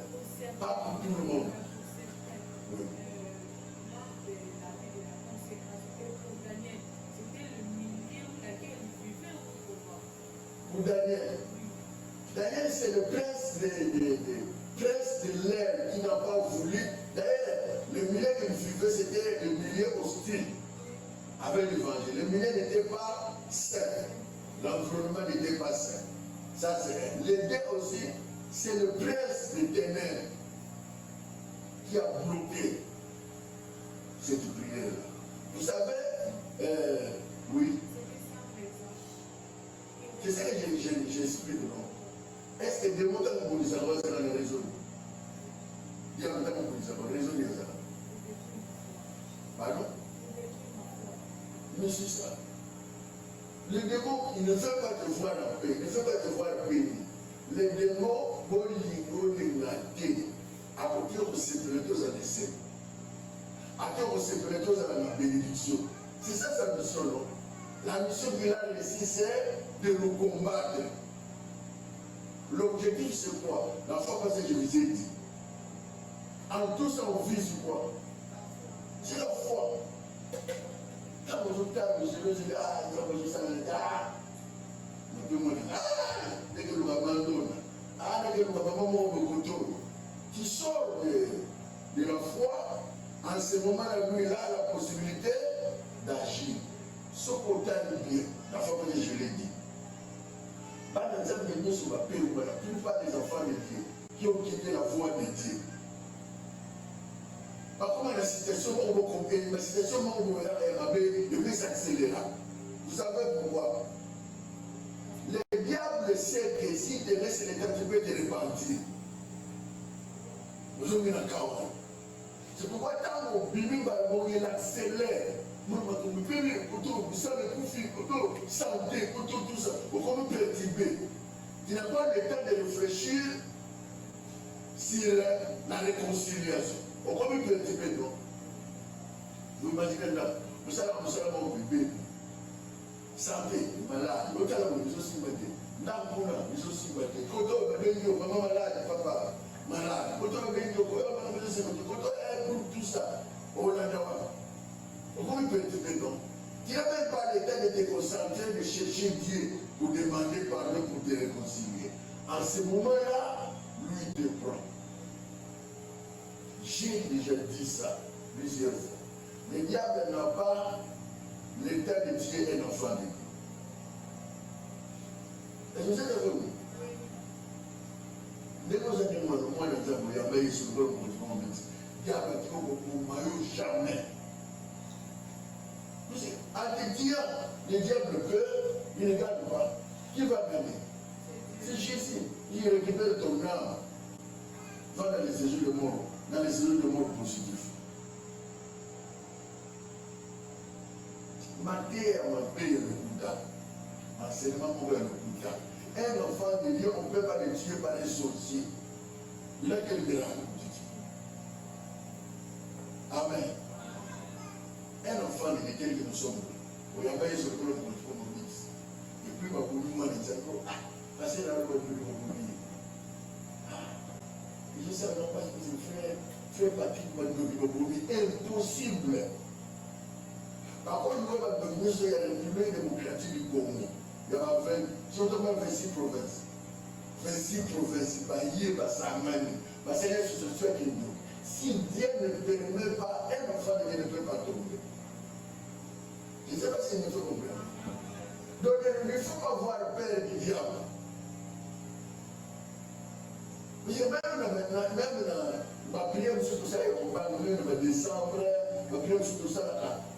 pas pour tout le monde. Oui. Pour Daniel. Daniel, c'est le prince de l'air qui n'a pas voulu. D'ailleurs, le milieu qu'il vivait, c'était le milieu hostile avec l'évangile. Le milieu n'était pas sain. L'environnement n'était pas sain. Ça, c'est les deux aussi. C'est le prince des ténèbres qui a bloqué cette prière-là. Vous savez, oui. C'est ça que j'explique, non? Est-ce que des mots dans le monde, ça va être dans la raison? Il y a un temps où ça va raisonner ça. Pardon? Mais c'est ça. Le démon, il ne fait pas te voir en paix, il ne fait pas te voir béni. Les démons vont l'ignorer à côté de se prêter à l'essai. À côté de se prêter à la bénédiction. C'est ça sa mission, non? La mission qu'il a laissée, c'est de nous combattre. L'objectif, c'est quoi? La fois passée, je vous ai dit. En tout ça, on vise quoi? C'est la foi. Quand vous êtes je me dis, je sens l'état. Dès que nous abandonnons, dès que nous abandonnons le couteau, qui sort de la foi, en ce moment-là, lui, il a la possibilité d'agir. Ce côté bien, la fois que je l'ai dit. Pas d'exemple de Dieu sur la paix ou la plupart des enfants de Dieu qui ont quitté la voie de Dieu. Par contre, la situation, on va comprendre, la situation, on va s'accélérer. Vous savez pourquoi? Le diable sait que si tu laisses les temps, tu peux te repentir. Vous avez un chaos. C'est pourquoi tant qu'on bimim, il accélère. Nous avons payé pour ça, le profit, pour santé, pour tout ça. Pour qu'on nous perturber. Tu n'as pas le temps de réfléchir sur la réconciliation. Pour qu'on nous perturber, non? Vous imaginez là, nous allons mon bébé. Santé, malade. L'autre, nous aussi malade. N'importe, nous aussi malade. Quand on est maman malade, papa malade. Quand on est tout ça. On a pourquoi il peut être dedans? Tu n'as même pas le temps de te concentrer, de chercher Dieu pour demander pardon, pour te réconcilier. En ce moment-là, lui te prend. J'ai déjà dit ça plusieurs fois. Le diable n'a pas le temps de tuer un enfant de Dieu. Est-ce que vous êtes avec nous? Dès que vous avez moi, dans le il y a un sur le monde, le diable a dit au maillot jamais. En te disant, le diable peut, il ne garde pas. Qui va gagner? C'est Jésus. Il récupère ton âme. Va dans les séjours de mort. Dans les séjours de mort positifs. Ma terre m'a payé le Bouddha. Enseignement pour le Bouddha. Un enfant de Dieu, on ne peut pas le tuer par les sorciers. Il a quel miracle? Amen. Un enfant de lequel nous sommes, il y a pas eu ce problème pour nous. Et puis, ma boulou m'a dit, parce que là, le boulou m'a dit, je sais pas ce que je fais partie de ma boulou. Impossible. Par contre, nous avons devenu sur la République démocratique du Congo. Il y a 26 provinces. 26 provinces, il y a ça manie. Parce que c'est ce qui nous. Si Dieu ne permet pas, un enfant ne peut pas tomber. Je ne sais pas si vous me faites comprendre. Donc il ne faut pas voir peur du diable. Même dans ma prière, sur tout ça, on va venir en décembre, ma prière sur tout ça,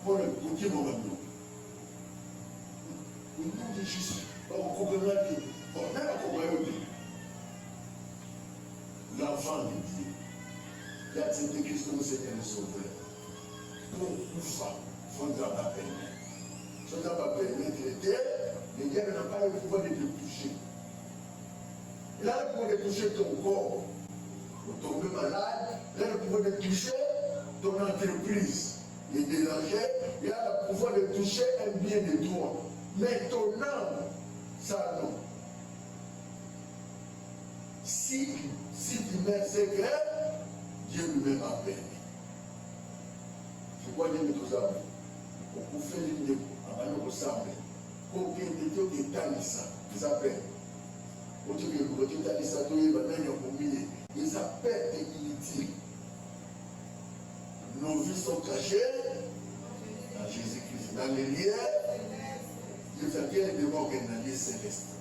pour le côté moment. Nous disons juste, on comprend que, on a compris l'enfant de Dieu, qui a accepté Christ comme Seigneur et Sauveur. Pour une femme, il faut ne pas permettre. Si on ne pas permettre le diable n'a pas le pouvoir de te toucher. Il a le pouvoir de toucher ton corps, pour tomber malade, il a le pouvoir de toucher ton entreprise, et déranger, il a le pouvoir de toucher un bien de toi. Mais ton âme, ça non. Si tu mets secret, Dieu lui-même a permis. C'est quoi Dieu met tout ça? On peut faire l'une avant de ressembler. Pour qu'il y ait des talissants, ils appellent. Pour qu'il y ait des talissants, ils appellent inutiles. Nos vies sont cachées dans Jésus-Christ. Dans les liens, Dieu fait bien les démons qui sont dans les lieux célestes.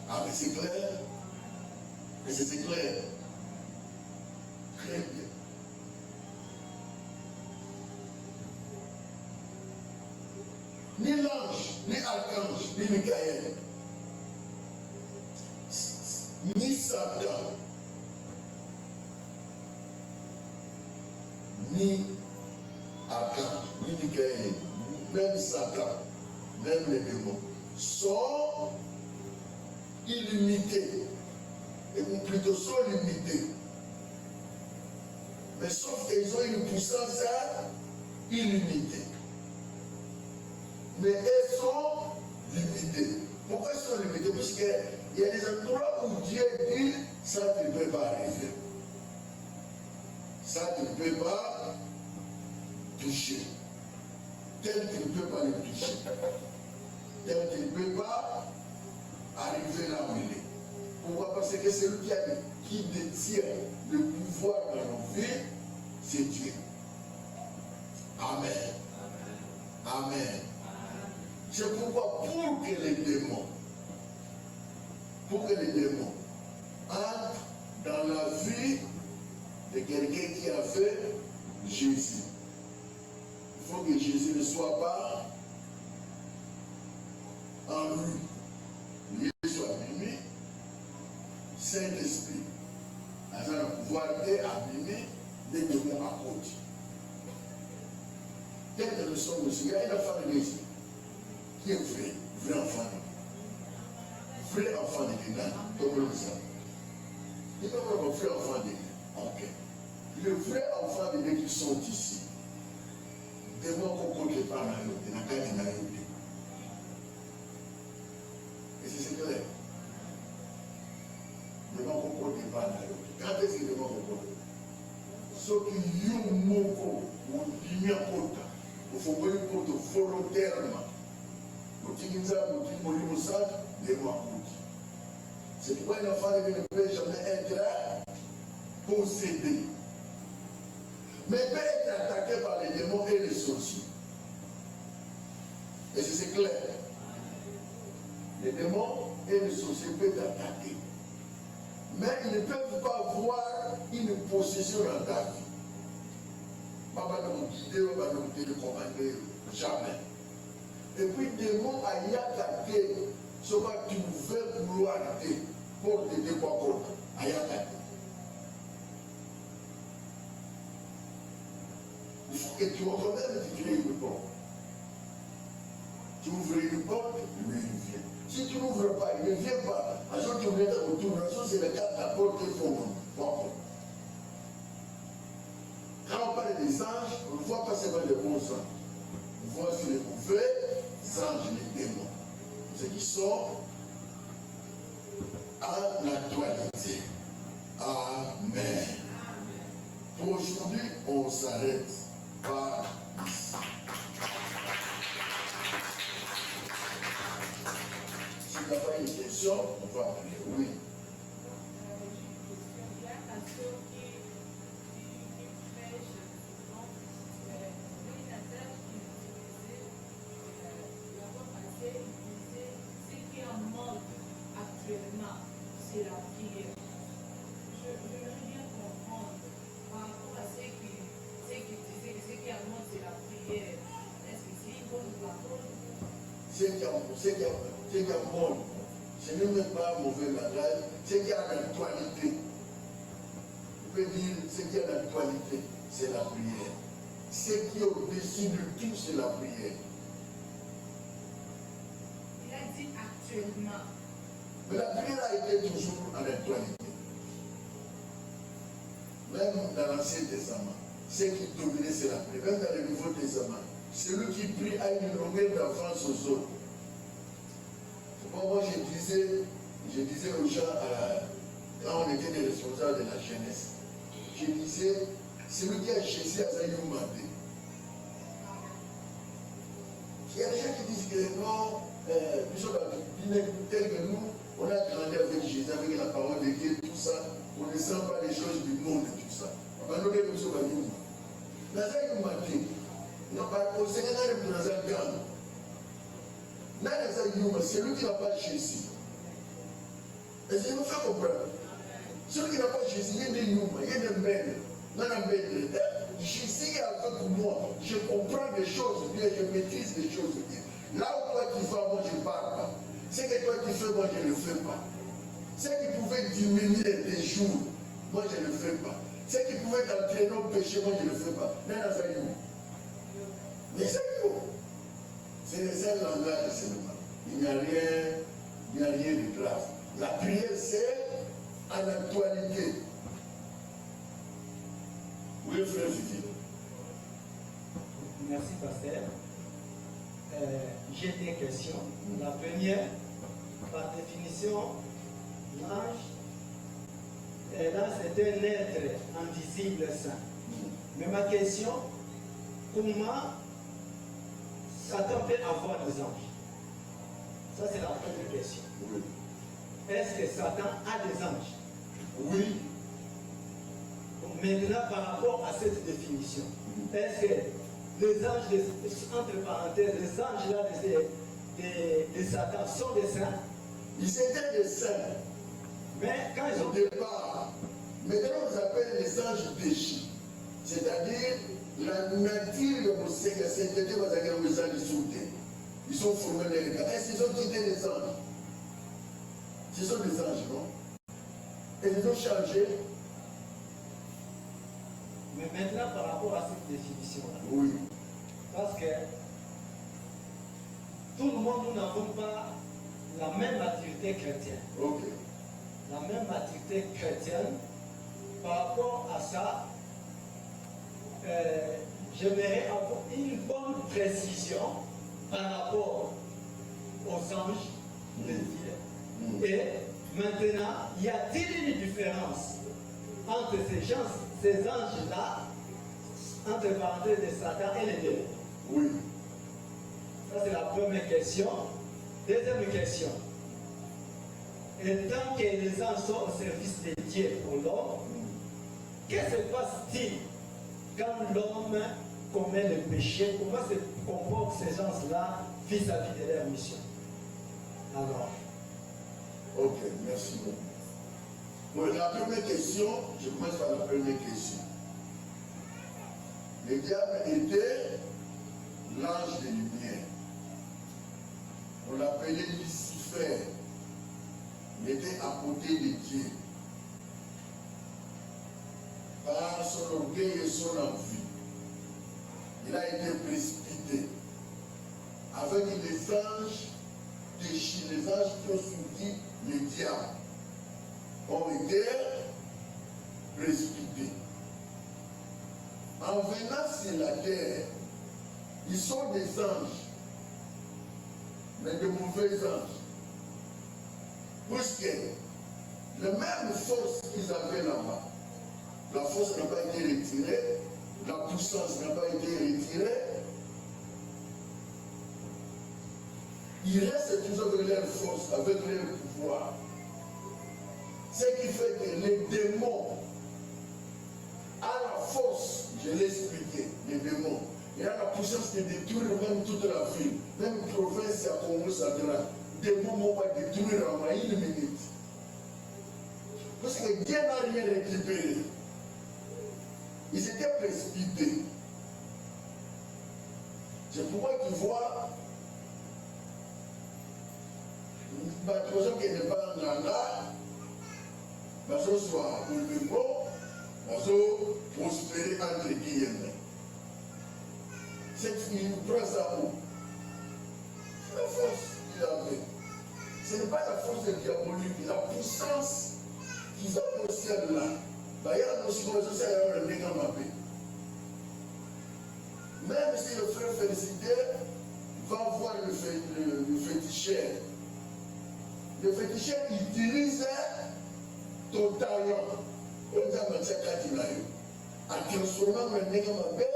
Ah, mais c'est clair. Mais c'est clair. Très bien. Ni l'ange, ni archange, ni Michael, ni Satan, ni archange, ni Michael, même Satan, même les démons, sont illimités, ou plutôt sont limités. Mais sauf qu'ils ont une puissance illimitée. Mais elles sont limitées. Pourquoi elles sont limitées? Parce qu'il y a des endroits où Dieu dit ça tu ne peux pas arriver. Ça tu ne peux pas toucher. Tel tu ne peux pas le toucher. Tel tu ne peux pas arriver là où il est. Pourquoi? Parce que c'est lui qui détient le pouvoir dans nos vies, c'est Dieu. Amen. Amen. C'est pourquoi pour que les démons entrent dans la vie de quelqu'un qui a fait Jésus, il faut que Jésus ne soit pas en lui. Il soit abîmé, Saint-Esprit, dans un pouvoir d'abîmer des démons à côté. Dès que nous sommes aussi, il y a une enfant de Jésus qui est vrai enfant de Dieu. Vrai enfant de Dieu, comme le ça. Il n'est pas vraiment vrai enfant de Dieu. Ok. Les vrais enfants de Dieu qui sont ici, démons qu'on ne pas dans le monde. Et c'est clair. Démons qu'on ne pas dans le monde. Quand est-ce que les démons qu'on ne ceux qui ont moko ou diminuent kota, il faut que vous volontairement. C'est pourquoi un enfant ne peut jamais être possédé. Mais peut être attaqué par les démons et les sorciers. Et c'est clair. Les démons et les sorciers peuvent attaquer. Mais ils ne peuvent pas avoir une possession dans ta vie. Papa ne vous guider, papa ne vous télécommander, jamais. Et puis, démon a y attaqué ce que tu veux vouloir pour te découvrir. A y attaqué. Il faut que tu ouvres même si tu es une porte. Tu ouvres une porte, lui il vient. Si tu n'ouvres pas, il ne vient pas. Ensuite, tu viens autour. Ensuite, c'est le cas de la porte qu'il faut ouvrir. Quand on parle des anges, on ne voit pas seulement les bons anges. On voit sur les mauvais anges, les démons. Ceux qui sont en actualité. Amen. Pour aujourd'hui, on s'arrête par ici. Si tu n'as pas une question, on va appeler. Oui. ce qui est bon, ce n'est même pas mauvais langage, ce qui est en actualité. On peut dire ce qui est en actualité, c'est la prière. Ce qui est au-dessus de tout, c'est la prière. Il a dit actuellement. Mais la prière a été toujours en actualité. Même dans l'Ancien Testament, ce qui dominait, c'est la prière. Même dans le Nouveau Testament, celui qui prie a une longueur d'avance aux autres. Moi, je disais aux gens, quand on était des responsables de la jeunesse, je disais, celui qui a Jésus à Zayumande. Il y a des gens qui disent que non, nous sommes tels que nous, on a grandi avec Jésus, avec la parole de Dieu, tout ça, on ne sent pas les choses du monde et tout ça. Maintenant, nous sommes à nous. Dans Zayumande, on n'a pas au Seigneur dans un gang. C'est lui qui n'a pas Jésus. Et ça nous fait comprendre. Celui qui n'a pas Jésus, il y a des Yuma, il y a des Mènes. Jésus est avec moi. Je comprends des choses bien, je maîtrise des choses bien. Là où toi tu vas, moi je ne parle pas. Ce que toi tu fais, moi je ne le fais pas. Ce qui pouvait diminuer des jours, moi je ne le fais pas. Ce qui pouvait t'entraîner au péché, moi je ne le fais pas. Mais c'est nous. C'est le seul langage seulement. Il n'y a rien de grave. La prière, c'est en actualité. Oui, frère Vivi. Merci, pasteur. J'ai des questions. La première, par définition, l'ange c'est un être invisible saint. Mais ma question, comment Satan peut avoir des anges? Ça, c'est la première question. Oui. Est-ce que Satan a des anges? Oui. Maintenant, par rapport à cette définition, est-ce que les anges, entre parenthèses, les anges là de Satan sont des saints? Ils étaient des saints. Mais quand ils ont... Au départ, maintenant on les appelle les anges déchus. C'est-à-dire, la nature de mon Seigneur, c'était les anges sautés. Ils sont formés les gars. Est-ce qu'ils ont quitté les anges? Ce sont des anges, non? Et ils ont changé. Mais maintenant, par rapport à cette définition-là, Oui. parce que tout le monde, nous n'avons pas la même maturité chrétienne. Ok. La même maturité chrétienne. Par rapport à ça, j'aimerais avoir une bonne précision par rapport aux anges de Dieu. Et maintenant, y a-t-il une différence entre ces anges-là, entre parenthèses de Satan et les démons? Oui. Ça, c'est la première question. Deuxième question. Et tant que les anges sont au service de Dieu pour l'homme, qu'est-ce qui se passe-t-il quand l'homme commet le péché? Comment se comportent ces gens-là vis-à-vis de leur mission? Alors. Ok, merci beaucoup. Bon, la première question, je commence par la première question. Le diable était l'ange de lumière. On l'appelait Lucifer. Il était à côté de Dieu. Par son orgueil et son envie, il a été précipité. Avec les anges déchus, les anges qui ont suivi le diable, ont été précipités. En venant sur la terre, ils sont des anges, mais de mauvais anges. Puisque la même force qu'ils avaient là-bas, la force n'a pas été retirée, la puissance n'a pas été retirée. Ils restent toujours avec leur force, avec leur pouvoir. Ce qui fait que les démons, à la force, je l'ai expliqué, les démons, il y a la puissance de détruire même toute la ville, même province à Congo central. Des démons vont détruire en une minute. Parce que Dieu n'a rien récupéré. Ils étaient précipités. C'est pourquoi tu vois, bato qui n'est pas nganga, bazo soit bolingo, bazo prospérer entre guillemets. Cette fille prend ça où? C'est la force qu'il avait. Ce n'est pas la force diabolique, la puissance qu'ils ont au ciel là. Il y a aussi comme ça, il y a un même si le frère Félicité va voir le féticheur, le féticheur utilise ton talent. On dit à Matia Katinayo, à transformer un négamabé,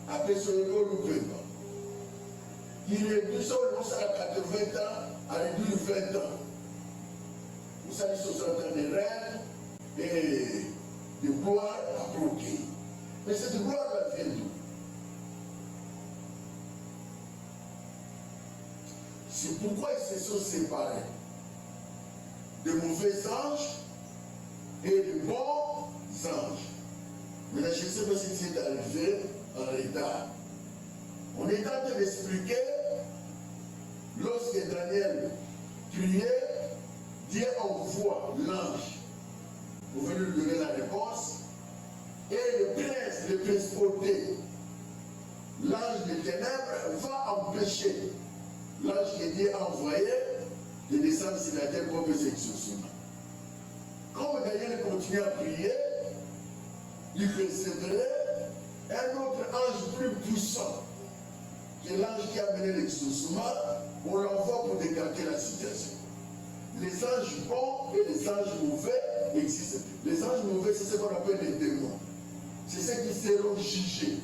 après ce le paiement. Il réduit son à 80 ans, à réduire 20 ans. Vous savez, 60 ans de rêve et de gloire à bloquer. Mais cette gloire va vient d'où? C'est pourquoi ils se sont séparés. De mauvais anges et de bons anges. Maintenant, je ne sais pas si c'est arrivé en retard. On est en train d'expliquer, lorsque Daniel priait, Dieu envoie l'ange pour venir lui donner la réponse. Et le principauté, l'ange des ténèbres, va empêcher l'ange que Dieu a envoyé de descendre sur la terre pour faire exaucement. Comme Daniel continue à prier, il recevrait un autre ange plus puissant que l'ange qui a mené l'exaucement. On l'envoie pour décanter la situation. Les anges bons et les anges mauvais existent. Les anges mauvais, c'est ce qu'on appelle les démons. C'est ceux qui seront jugés.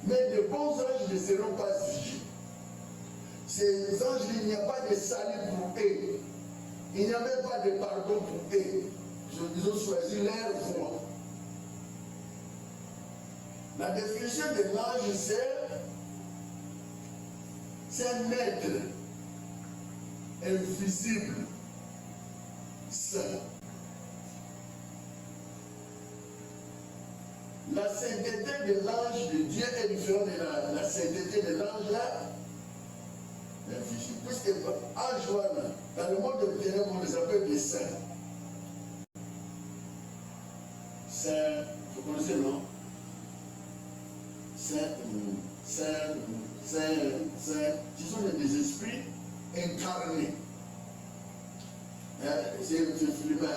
Mais les bons anges ne seront pas jugés. Ces anges, il n'y a pas de salut pour eux. Il n'y a même pas de pardon pour eux. Ils ont choisi leur voie. La définition de l'ange, c'est un être invisible, saint. La sainteté de l'ange de Dieu est différente de la sainteté de l'ange là. Puisque ange, dans le monde de ténèbres, on les appelle des saints. Saints, vous connaissez le nom? Saints, ce sont des esprits incarnés. C'est filmé,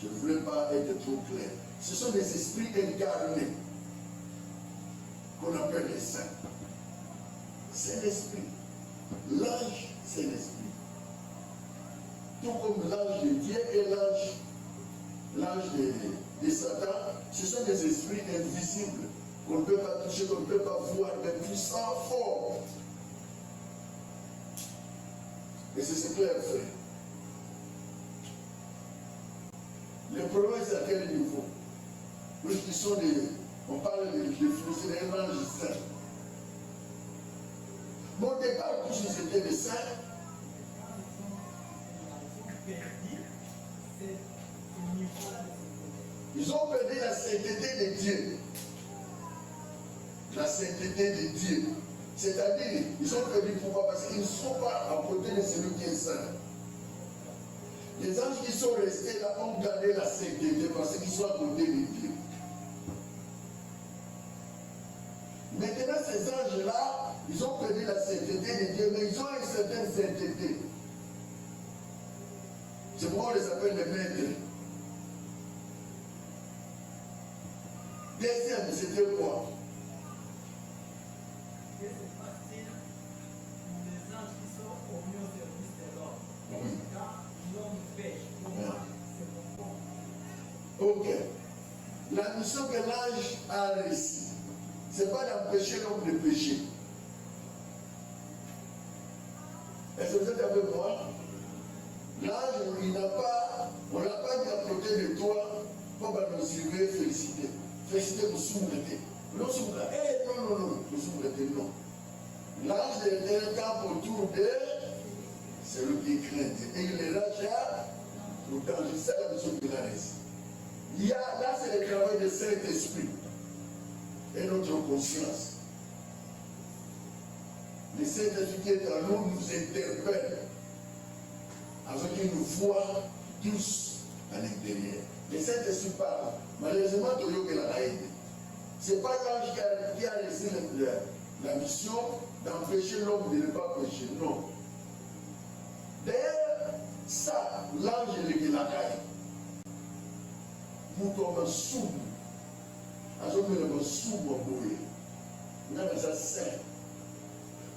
je ne voulais pas être trop clair. Ce sont des esprits incarnés qu'on appelle les saints. C'est l'esprit. L'ange, c'est l'esprit. Tout comme l'ange de Dieu et l'ange de Satan, ce sont des esprits invisibles qu'on ne peut pas toucher, qu'on ne peut pas voir, mais puissants, forts. Et c'est ce qu'il a fait. Le problème, c'est à quel niveau? Puisqu'ils sont on parle de définition d'un ange saint. Mais au départ, tous ils étaient des saints. Ils ont perdu la sainteté de Dieu. La sainteté de Dieu. C'est-à-dire, ils ont perdu pourquoi? Parce qu'ils ne sont pas à côté de celui qui est saint. Les anges qui sont restés là ont gardé la sainteté parce qu'ils sont à côté de Dieu. Maintenant, ces anges-là, ils ont perdu la sainteté de Dieu, mais ils ont une certaine sainteté. C'est pourquoi on les appelle les maîtres. Deuxième, c'était quoi? Que se passe-t-il les anges qui sont au mieux au service de l'homme? Oui. Quand l'homme pêche, c'est bon. Ok. La mission que l'ange a réussi, ce n'est pas d'empêcher l'homme de pécher. Est-ce que vous êtes avec moi? L'ange, on n'a pas mis à côté de toi pour nous suivre, féliciter. Féliciter pour soumettre. Non, nous soumettre, non. L'ange est un camp autour de celui qui craint. Et il est là, pour danger. C'est la mission qu'il a réussi. Là, c'est le travail de Saint-Esprit et notre conscience. Le Saint-Esprit qui est en nous nous interpelle avec une voix douce à l'intérieur. Le Saint-Esprit parle. Malheureusement, ce n'est pas l'ange qui a reçu la mission d'empêcher l'homme de ne pas pécher. Non. D'ailleurs, ça, l'ange est la caille. Vous comme un sous. Nous sommes sous mon bouillé. Nous sommes saints.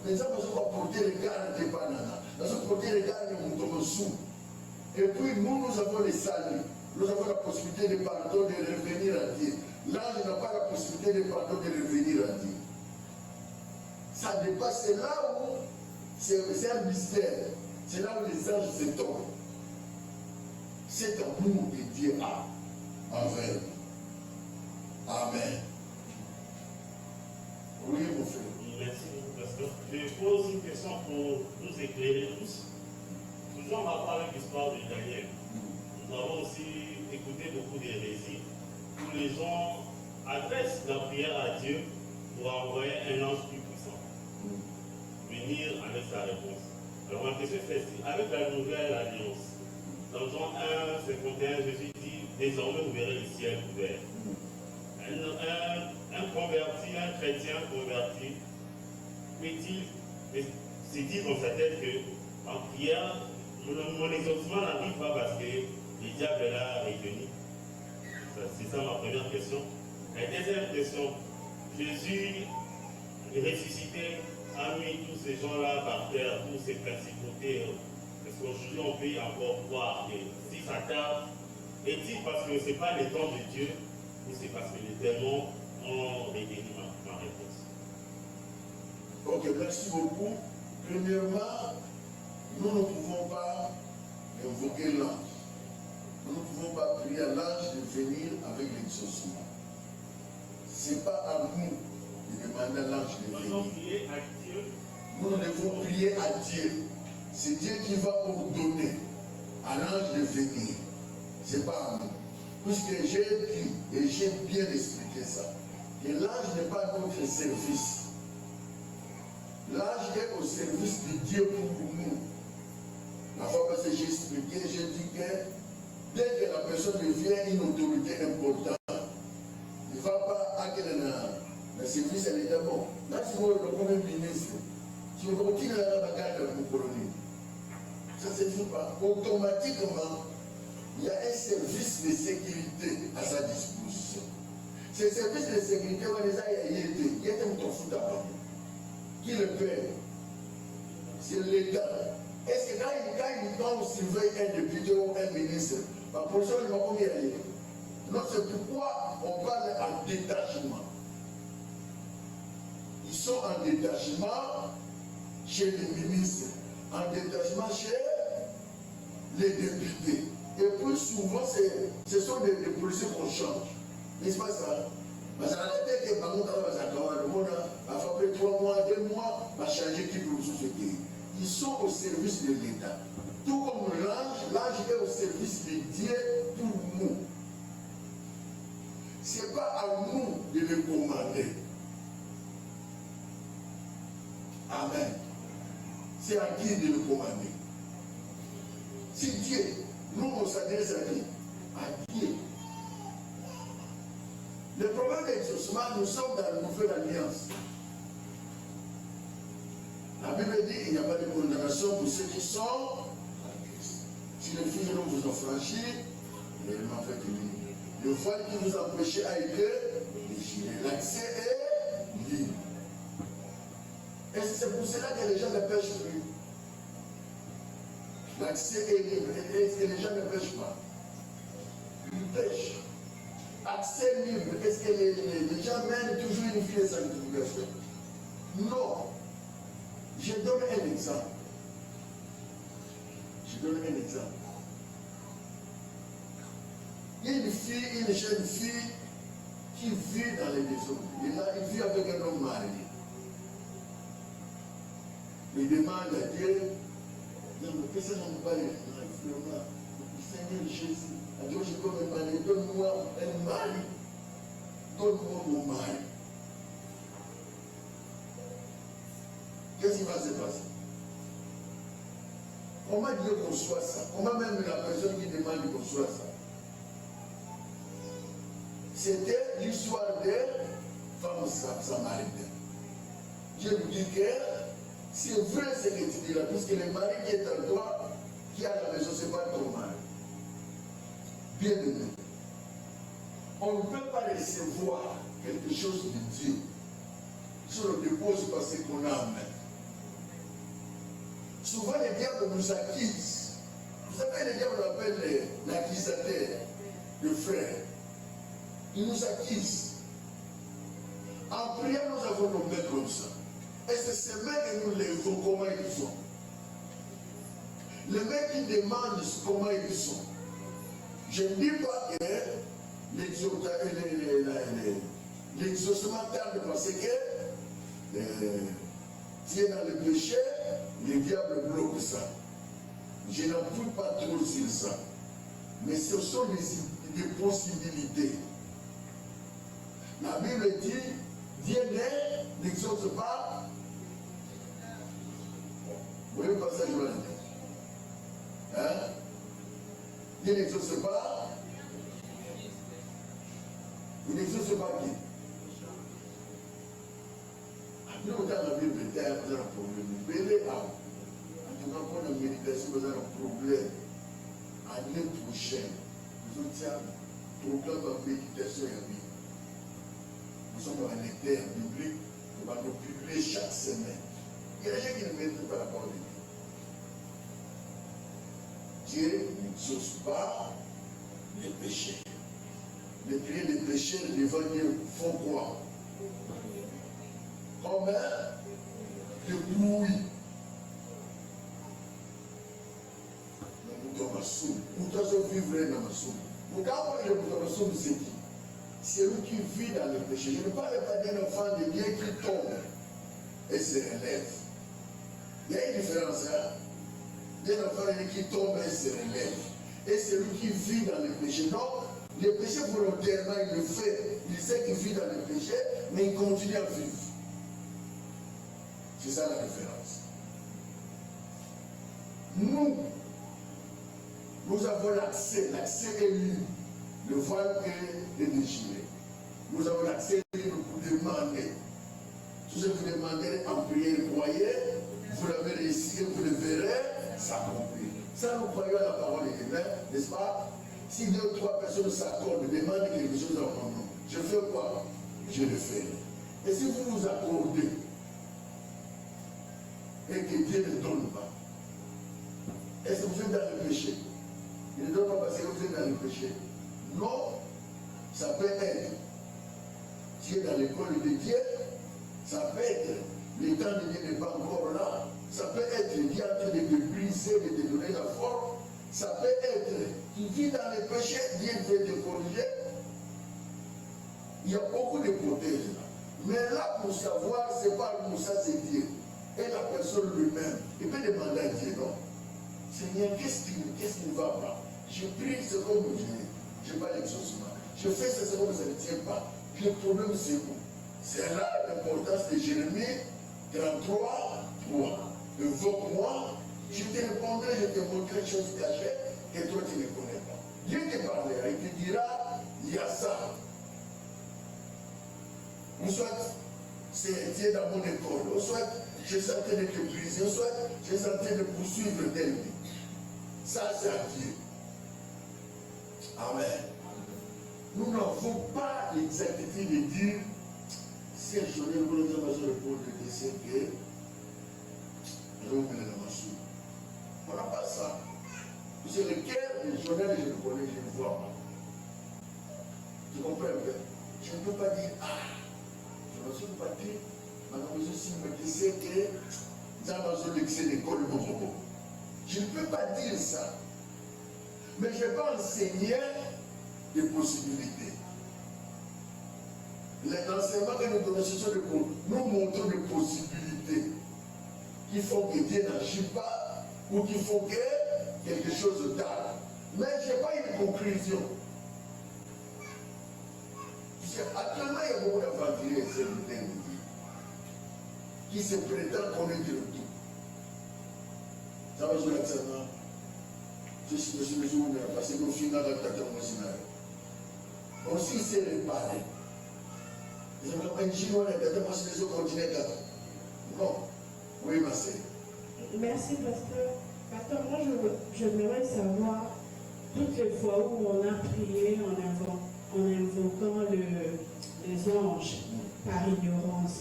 Nous sommes porter les gardes de Panama. Nous sommes porter les gardes de Moutomosou. Et puis nous avons les saluts. Nous avons la possibilité de pardon, de revenir à Dieu. L'ange n'a pas la possibilité de pardon, de revenir à Dieu. Ça dépasse, c'est là où c'est un mystère. C'est là où les anges se tombent. Cet amour que Dieu a envers nous. Amen. Oui, mon frère. Merci beaucoup, pasteur. Je pose une question pour nous éclairer tous. Toujours en rapport avec l'histoire de Daniel. Nous avons aussi écouté beaucoup d'hérésies où les gens adressent la prière à Dieu pour envoyer un ange plus puissant, venir avec sa réponse. Alors ma question c'est celle-ci. Avec la nouvelle alliance, dans Jean 1, 51, Jésus dit, désormais vous verrez le ciel ouvert. Un converti, un chrétien converti, peut-il se dire dans sa tête que en prière, mon exaucement n'arrive pas parce que le diable est là réuni? C'est ça ma première question. La deuxième question, Jésus ressuscité a mis tous ces gens-là par terre, tous ces principautés. Parce qu'aujourd'hui on peut encore voir que si ça tarde, est-il parce que ce n'est pas le temps de Dieu ou c'est parce que les démons ont réuni ma réponse? Ok, merci beaucoup. Premièrement, nous ne pouvons pas invoquer l'ange. Nous ne pouvons pas prier à l'ange de venir avec l'exaucement. Ce n'est pas à nous de demander à l'ange de venir. Nous devons prier à Dieu. Nous devons prier à Dieu. C'est Dieu qui va ordonner à l'ange de venir. Ce n'est pas à nous. Puisque j'ai dit et j'ai bien expliqué ça. Que l'ange n'est pas à notre service. L'ange est au service de Dieu pour nous. La fois passée, j'ai expliqué, j'ai dit que dès que la personne devient une autorité importante, il ne va pas acquérir le service à l'État. Bon, là, si vous êtes le premier ministre, si vous continuez à la bagarre de la colonie, ça ne se fait pas. Automatiquement, il y a un service de sécurité à sa disposition. Ce service de sécurité, on les a été. Il y a un tofu d'abord. Qui le paie? C'est l'État. Est-ce que quand on surveille un député ou un ministre, la position ne va pas y aller? Non, c'est pourquoi on parle en détachement. Ils sont en détachement chez les ministres, en détachement chez les députés. Et puis souvent, ce sont des policiers qu'on change. N'est-ce pas ça? Parce que dès que le monde a fait 3 mois, 2 mois, va changer qui peut vous souhaiter. Ils sont au service de l'État. Tout comme l'ange est au service de Dieu pour nous. Ce n'est pas à nous de le commander. Amen. C'est à qui de le commander? C'est Dieu. Nous, on s'adresse à qui? À Dieu. Le problème d'exaucement, nous sommes dans la nouvelle alliance. La Bible dit qu'il n'y a pas de condamnation pour ceux qui sont en Christ. Si le Fils de l'homme vous a franchi, réellement fait que le voile qui vous empêchait a été déchiré. L'accès est libre. Et c'est pour cela que les gens ne pêchent plus. L'accès est libre. Est-ce que les gens ne pêchent pas? Ils pêchent. Accès libre. Est-ce que les gens mènent toujours une vie de sanctification? Non. Je donne un exemple. Il y a une fille, une jeune fille qui vit dans les maisons. Il vit avec un homme marié. Il demande à Dieu, qu'est-ce que ça me parle? Seigneur Jésus, à Dieu, je peux me marier, donne-moi un mari. Donne-moi mon mari. qu'est-ce qui va se passer? Comment Dieu conçoit ça? Comment même la personne qui demande de construire ça? C'était l'histoire des femmes samaritaines. Je vous dis que c'est vrai ce que tu dis là, puisque le mari qui est en toi, qui est à la maison, ce n'est pas ton mari. Bien aimé. On ne peut pas recevoir quelque chose de Dieu si on le dépose parce qu'on a en main. Souvent, les diables nous accusent. Vous savez, les diables appellent l'accusateur, le frère. Ils nous accusent. En priant, nous avons nos mains comme ça. Et c'est ces mains que nous levons, comment ils sont. Les mains qui demandent comment ils sont. Je ne dis pas que l'exaucement tarde parce que tu es dans le péché, le diable bloque ça. Je n'en doute pas trop sur ça. Mais ce sont des possibilités. La Bible dit, Dieu n'exauce pas. Vous voyez le passage de la Bible? Hein? Dieu n'exauce pas. Il n'exauce pas qui? Nous, dans la Bible, il y a un problème. En tout cas, pour la méditation, vous avez un problème. Année prochaine, nous avons un programme de méditation et de vie. Nous sommes dans un lecteur biblique, on va nous publier chaque semaine. Il y a des gens qui ne mettent pas la parole de Dieu. Dieu n'exauce pas les péchés. Les prières des péchés devant Dieu font quoi? Comme de bouillie. Nous devons vivre dans ma somme. Pourquoi je vous c'est qui? C'est lui qui vit dans le péché. Je ne parle pas d'un enfant de Dieu qui tombe et se relève. Il y a une différence, hein? D'un enfant de Dieu qui tombe et se relève. Et c'est lui qui vit dans le péché. Donc, le péché volontairement, il le fait. Il sait qu'il vit dans le péché, mais il continue à vivre. C'est ça la différence. Nous avons l'accès est libre. Le voile est déchiré. Nous avons l'accès libre pour demander. Tout ce que vous demandez en prière, croyez, vous l'avez réussi, vous le verrez, s'accomplir. Ça, nous croyons à la parole de Dieu, n'est-ce pas? Si 2 ou 3 personnes s'accordent, demandent quelque chose en mon nom, je fais quoi? Je le fais. Et si vous vous accordez et que Dieu ne donne pas, est-ce que vous êtes dans le péché? Il ne donne pas parce que vous êtes dans le péché. Non, ça peut être. Tu es dans l'école de Dieu, ça peut être. Le temps de Dieu n'est pas encore là. Ça peut être Dieu en train de te briser, de te donner la forme. Ça peut être. Tu vis dans le péché, Dieu veut te corriger. Il y a beaucoup d'hypothèses là. Mais là, pour savoir, c'est pas pour ça, c'est Dieu. Et la personne lui-même, il peut demander à Dieu, non. Seigneur, qu'est-ce qui ne va pas? Je prie, c'est comme je n'ai pas l'exaucement. Je fais ça, c'est comme ça ne tient pas. Le problème, c'est où? C'est là l'importance de Jérémie 33, 3. Évoque-moi, je te répondrai, je te montrerai des choses cachées que toi tu ne connais pas. Dieu te parlera, il te dira, il y a ça. Ou soit, c'est dans mon école, ou soit, je suis en train de te briser, ou soit, je suis en train de poursuivre tel vie. Ça, c'est à Dieu. Amen. Nous n'avons pas l'exactitude de dire, si je n'ai pas le temps de répondre de décès, que je vais mettre dans ma soupe. On n'a pas ça. C'est le cœur des journalistes, je le connais, je ne vois pas. Tu comprends bien? Je ne peux pas dire, je ne suis pas dit, madame, je suis me disais que nous avons l'excès d'école de mon. Je ne peux pas dire ça. Mais je vais enseigner des possibilités. L'enseignement que nous donnons, ce sont nous montrons des possibilités qui font que Dieu n'agit pas ou qui font que quelque chose d'arrive. Mais je n'ai pas une conclusion. Actuellement, il y a beaucoup d'aventuriers et serviteurs de Dieu. qui se prétend connaître le tout. Ça va jouer l'accent. Je suis parce que au final, aussi, c'est réparé. Ils ont un chinois, les autres continents. Non. Oui, ma sœur. Merci, pasteur. Pasteur, moi, j'aimerais savoir, toutes les fois où on a prié en invoquant les anges par ignorance,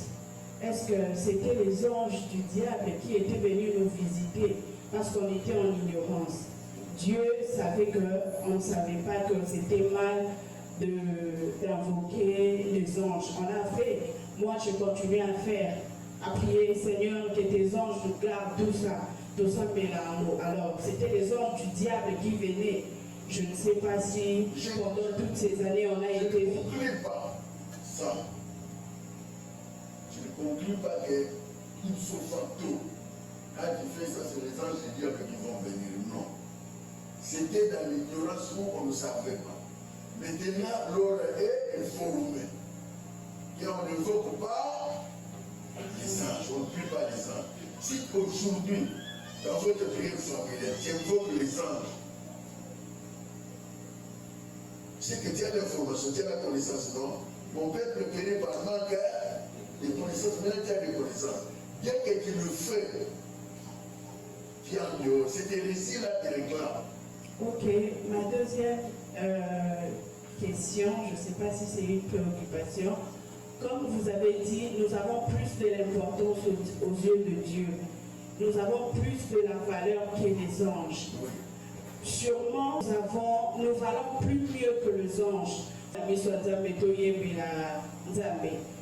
est-ce que c'était les anges du diable qui étaient venus nous visiter parce qu'on était en ignorance? Dieu savait qu'on ne savait pas que c'était mal d'invoquer les anges. On a fait, moi je continue à faire, à prier, Seigneur, que tes anges nous gardent, tout ça mélange. Alors, c'était les anges du diable qui venaient. Je ne sais pas si pendant toutes ces années on a été... Je ne conclue pas ça. Je ne conclue pas qu'ils sont fantômes. Quand tu fais ça, c'est les anges du diable qui vont venir. Non. C'était dans l'ignorance où on ne savait pas. Maintenant, l'ordre est informé. Et on n'évoque pas les anges, on ne prie pas les anges. Si aujourd'hui, dans votre prière familiale, tu invoques les anges, c'est que tu as l'information, tu as la connaissance, non? Mon père préféré par manque de connaissances, maintenant tu as des connaissances. Bien que tu le fais, tu es en dehors. C'est tes récits là qui réclament. Ok, ma deuxième question, je ne sais pas si c'est une préoccupation. Comme vous avez dit, nous avons plus de l'importance aux yeux de Dieu. Nous avons plus de la valeur que les anges. Oui. Sûrement, nous valons plus mieux que les anges.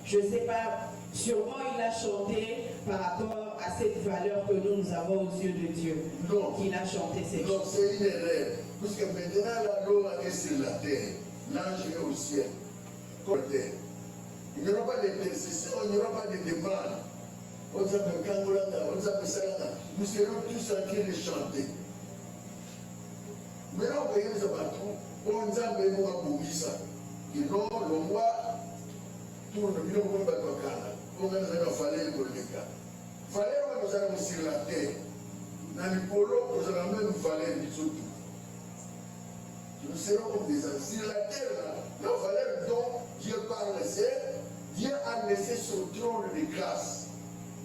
Je ne sais pas, sûrement il a chanté par rapport à cette valeur que nous avons aux yeux de Dieu. Non. Il a chanté ces Non, choses. c'est une erreur. Parce que maintenant, la loi est sur la terre. L'ange est au ciel. Comme la terre. Il n'y aura pas d'intercession, il n'y aura pas de demande. On s'appelle Kangolanga, on s'appelle Salana. Nous serons tous en train de chanter. Maintenant, on va y aller partout. On s'appelle Moua Bougissa. Et non, le roi, tout le monde va être Kanga. On va faire pour les cas. Valeur, nous allons sur la terre. Dans le polo, nous allons même valeur du tout. Nous serons comme des anges. Sur la terre, là, la valeur dont Dieu parle, c'est Dieu a laissé son trône de grâce.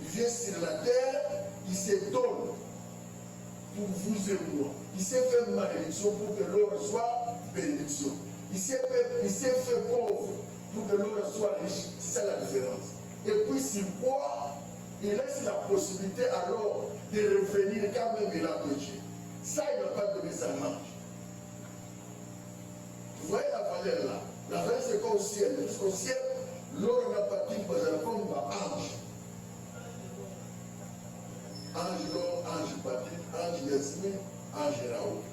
Il vient sur la terre, il se donne pour vous et moi. Il s'est fait malédiction pour que l'on reçoive bénédiction. Il s'est fait pauvre pour que l'on reçoive riche. C'est ça la différence. Et puis, c'est quoi? Il laisse la possibilité alors de revenir quand même il a péché. Ça, il n'a pas donné sa marche. Vous voyez la valeur là? La valeur, c'est comme au ciel. Jusqu'au ciel, l'or n'a pas dit comme ange. Ange l'or, ange Patrick, ange Yasmine, ange Raoult.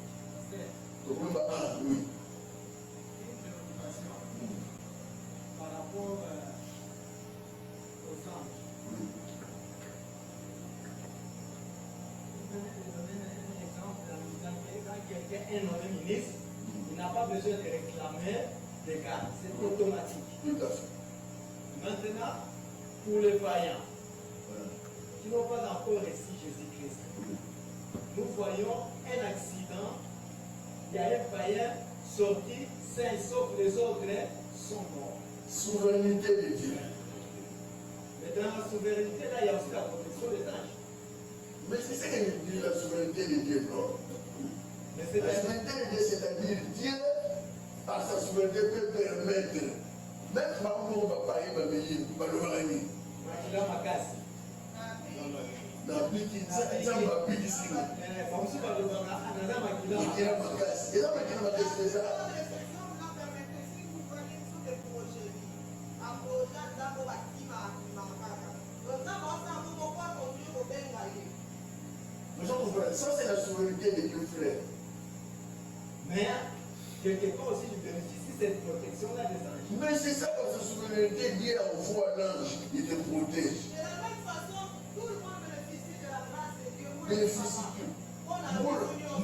Donc, on va ange, oui. Par rapport aux anges. Oui. Je vais donner un exemple en disant que quand quelqu'un est nommé ministre, il n'a pas besoin de réclamer des cartes, c'est automatique. Tout à fait. Maintenant, pour les païens, Voilà. qui n'ont pas encore reçu Jésus-Christ, nous voyons un accident, il y a un païen sorti, sain, sauf les autres sont morts. Souveraineté de Dieu. Mais dans la souveraineté, là, il y a aussi la protection des anges. Mais c'est ça que dit la souveraineté de Dieu, non? Mais c'est La souveraineté de Dieu, c'est-à-dire Dieu, par sa souveraineté, peut permettre, même si on va parler de Balouani, Makila Makasi. dans Biki, ça va Biki Sima. Comme si on va Makila Makila Makasi. Et là, Makila Makasi, c'est ça? Nous sommes frères. Ça, c'est la souveraineté de Dieu, frère. Mais, quelque part aussi, je bénéficie de cette protection-là des anges. Mais c'est ça, parce que la souveraineté, Dieu envoie l'ange, il te protège. De la même façon, tout le monde bénéficie de la grâce de Dieu. Bénéficie tout.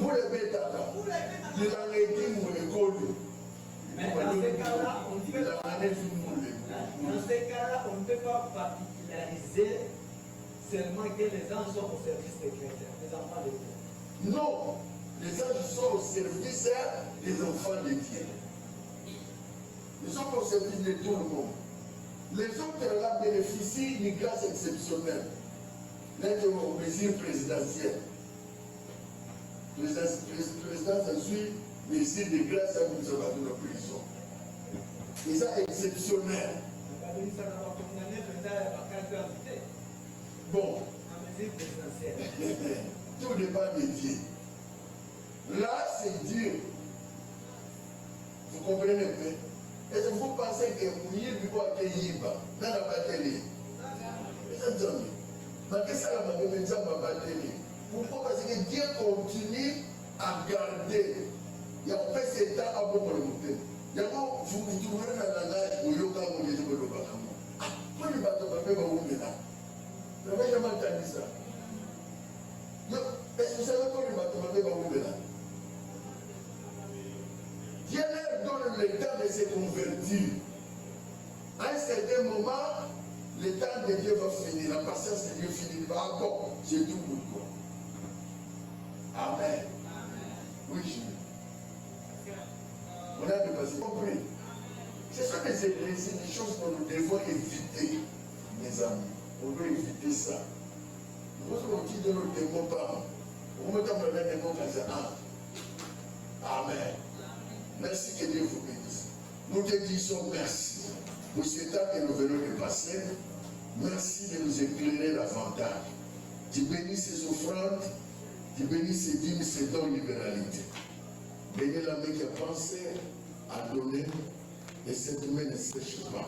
Vous le bêtes là. Il en a été mon école. Mais dans ces cas-là, on ne peut pas, Il en a été mon école. dans ces cas-là, on ne peut pas particulariser seulement que les anges sont au service des chrétiens, des enfants de Dieu. Non, les anges sont au service des enfants de Dieu. Ils sont au service de tout le monde. Les autres là bénéficient d'une grâce exceptionnelle. L'être aux mesures présidentielles. Le président s'ensuit mesures de grâce à nous avons dans la prison. Et ça exceptionnel. Bon. Tout dépend de Dieu. Là, c'est Dieu. Vous comprenez un peu? Est-ce que vous pensez que vous y êtes pour accueillir dans la bataille? Pourquoi? Parce que Dieu continue à garder. Il y a fait cet temps à beaucoup de monde. Vous trouverez dans la nage où il y a un peu de bâtiment. Pourquoi le bateau va faire un peu là? Vous n'avez jamais entendu ça? Est-ce que vous savez pourquoi le bateau va faire un peu là? Dieu leur donne le temps de se convertir. À un certain moment, le temps de Dieu va finir, la patience de Dieu finit. Ah bon, c'est tout pour toi. Amen. Oui, je. On a compris. Ce sont des choses que nous devons éviter, mes amis. On doit éviter ça. Nous avons dit de nos démons pas. On me donne le démon comme ça. Amen. Merci, que Dieu vous bénisse. Nous te disons merci pour ce temps que nous venons de passer. Merci de nous éclairer davantage. Tu bénis ces offrandes, tu bénis ces dîmes, ces dons de libéralité. Bénis la main qui a pensé à donner et cette main ne sèche pas.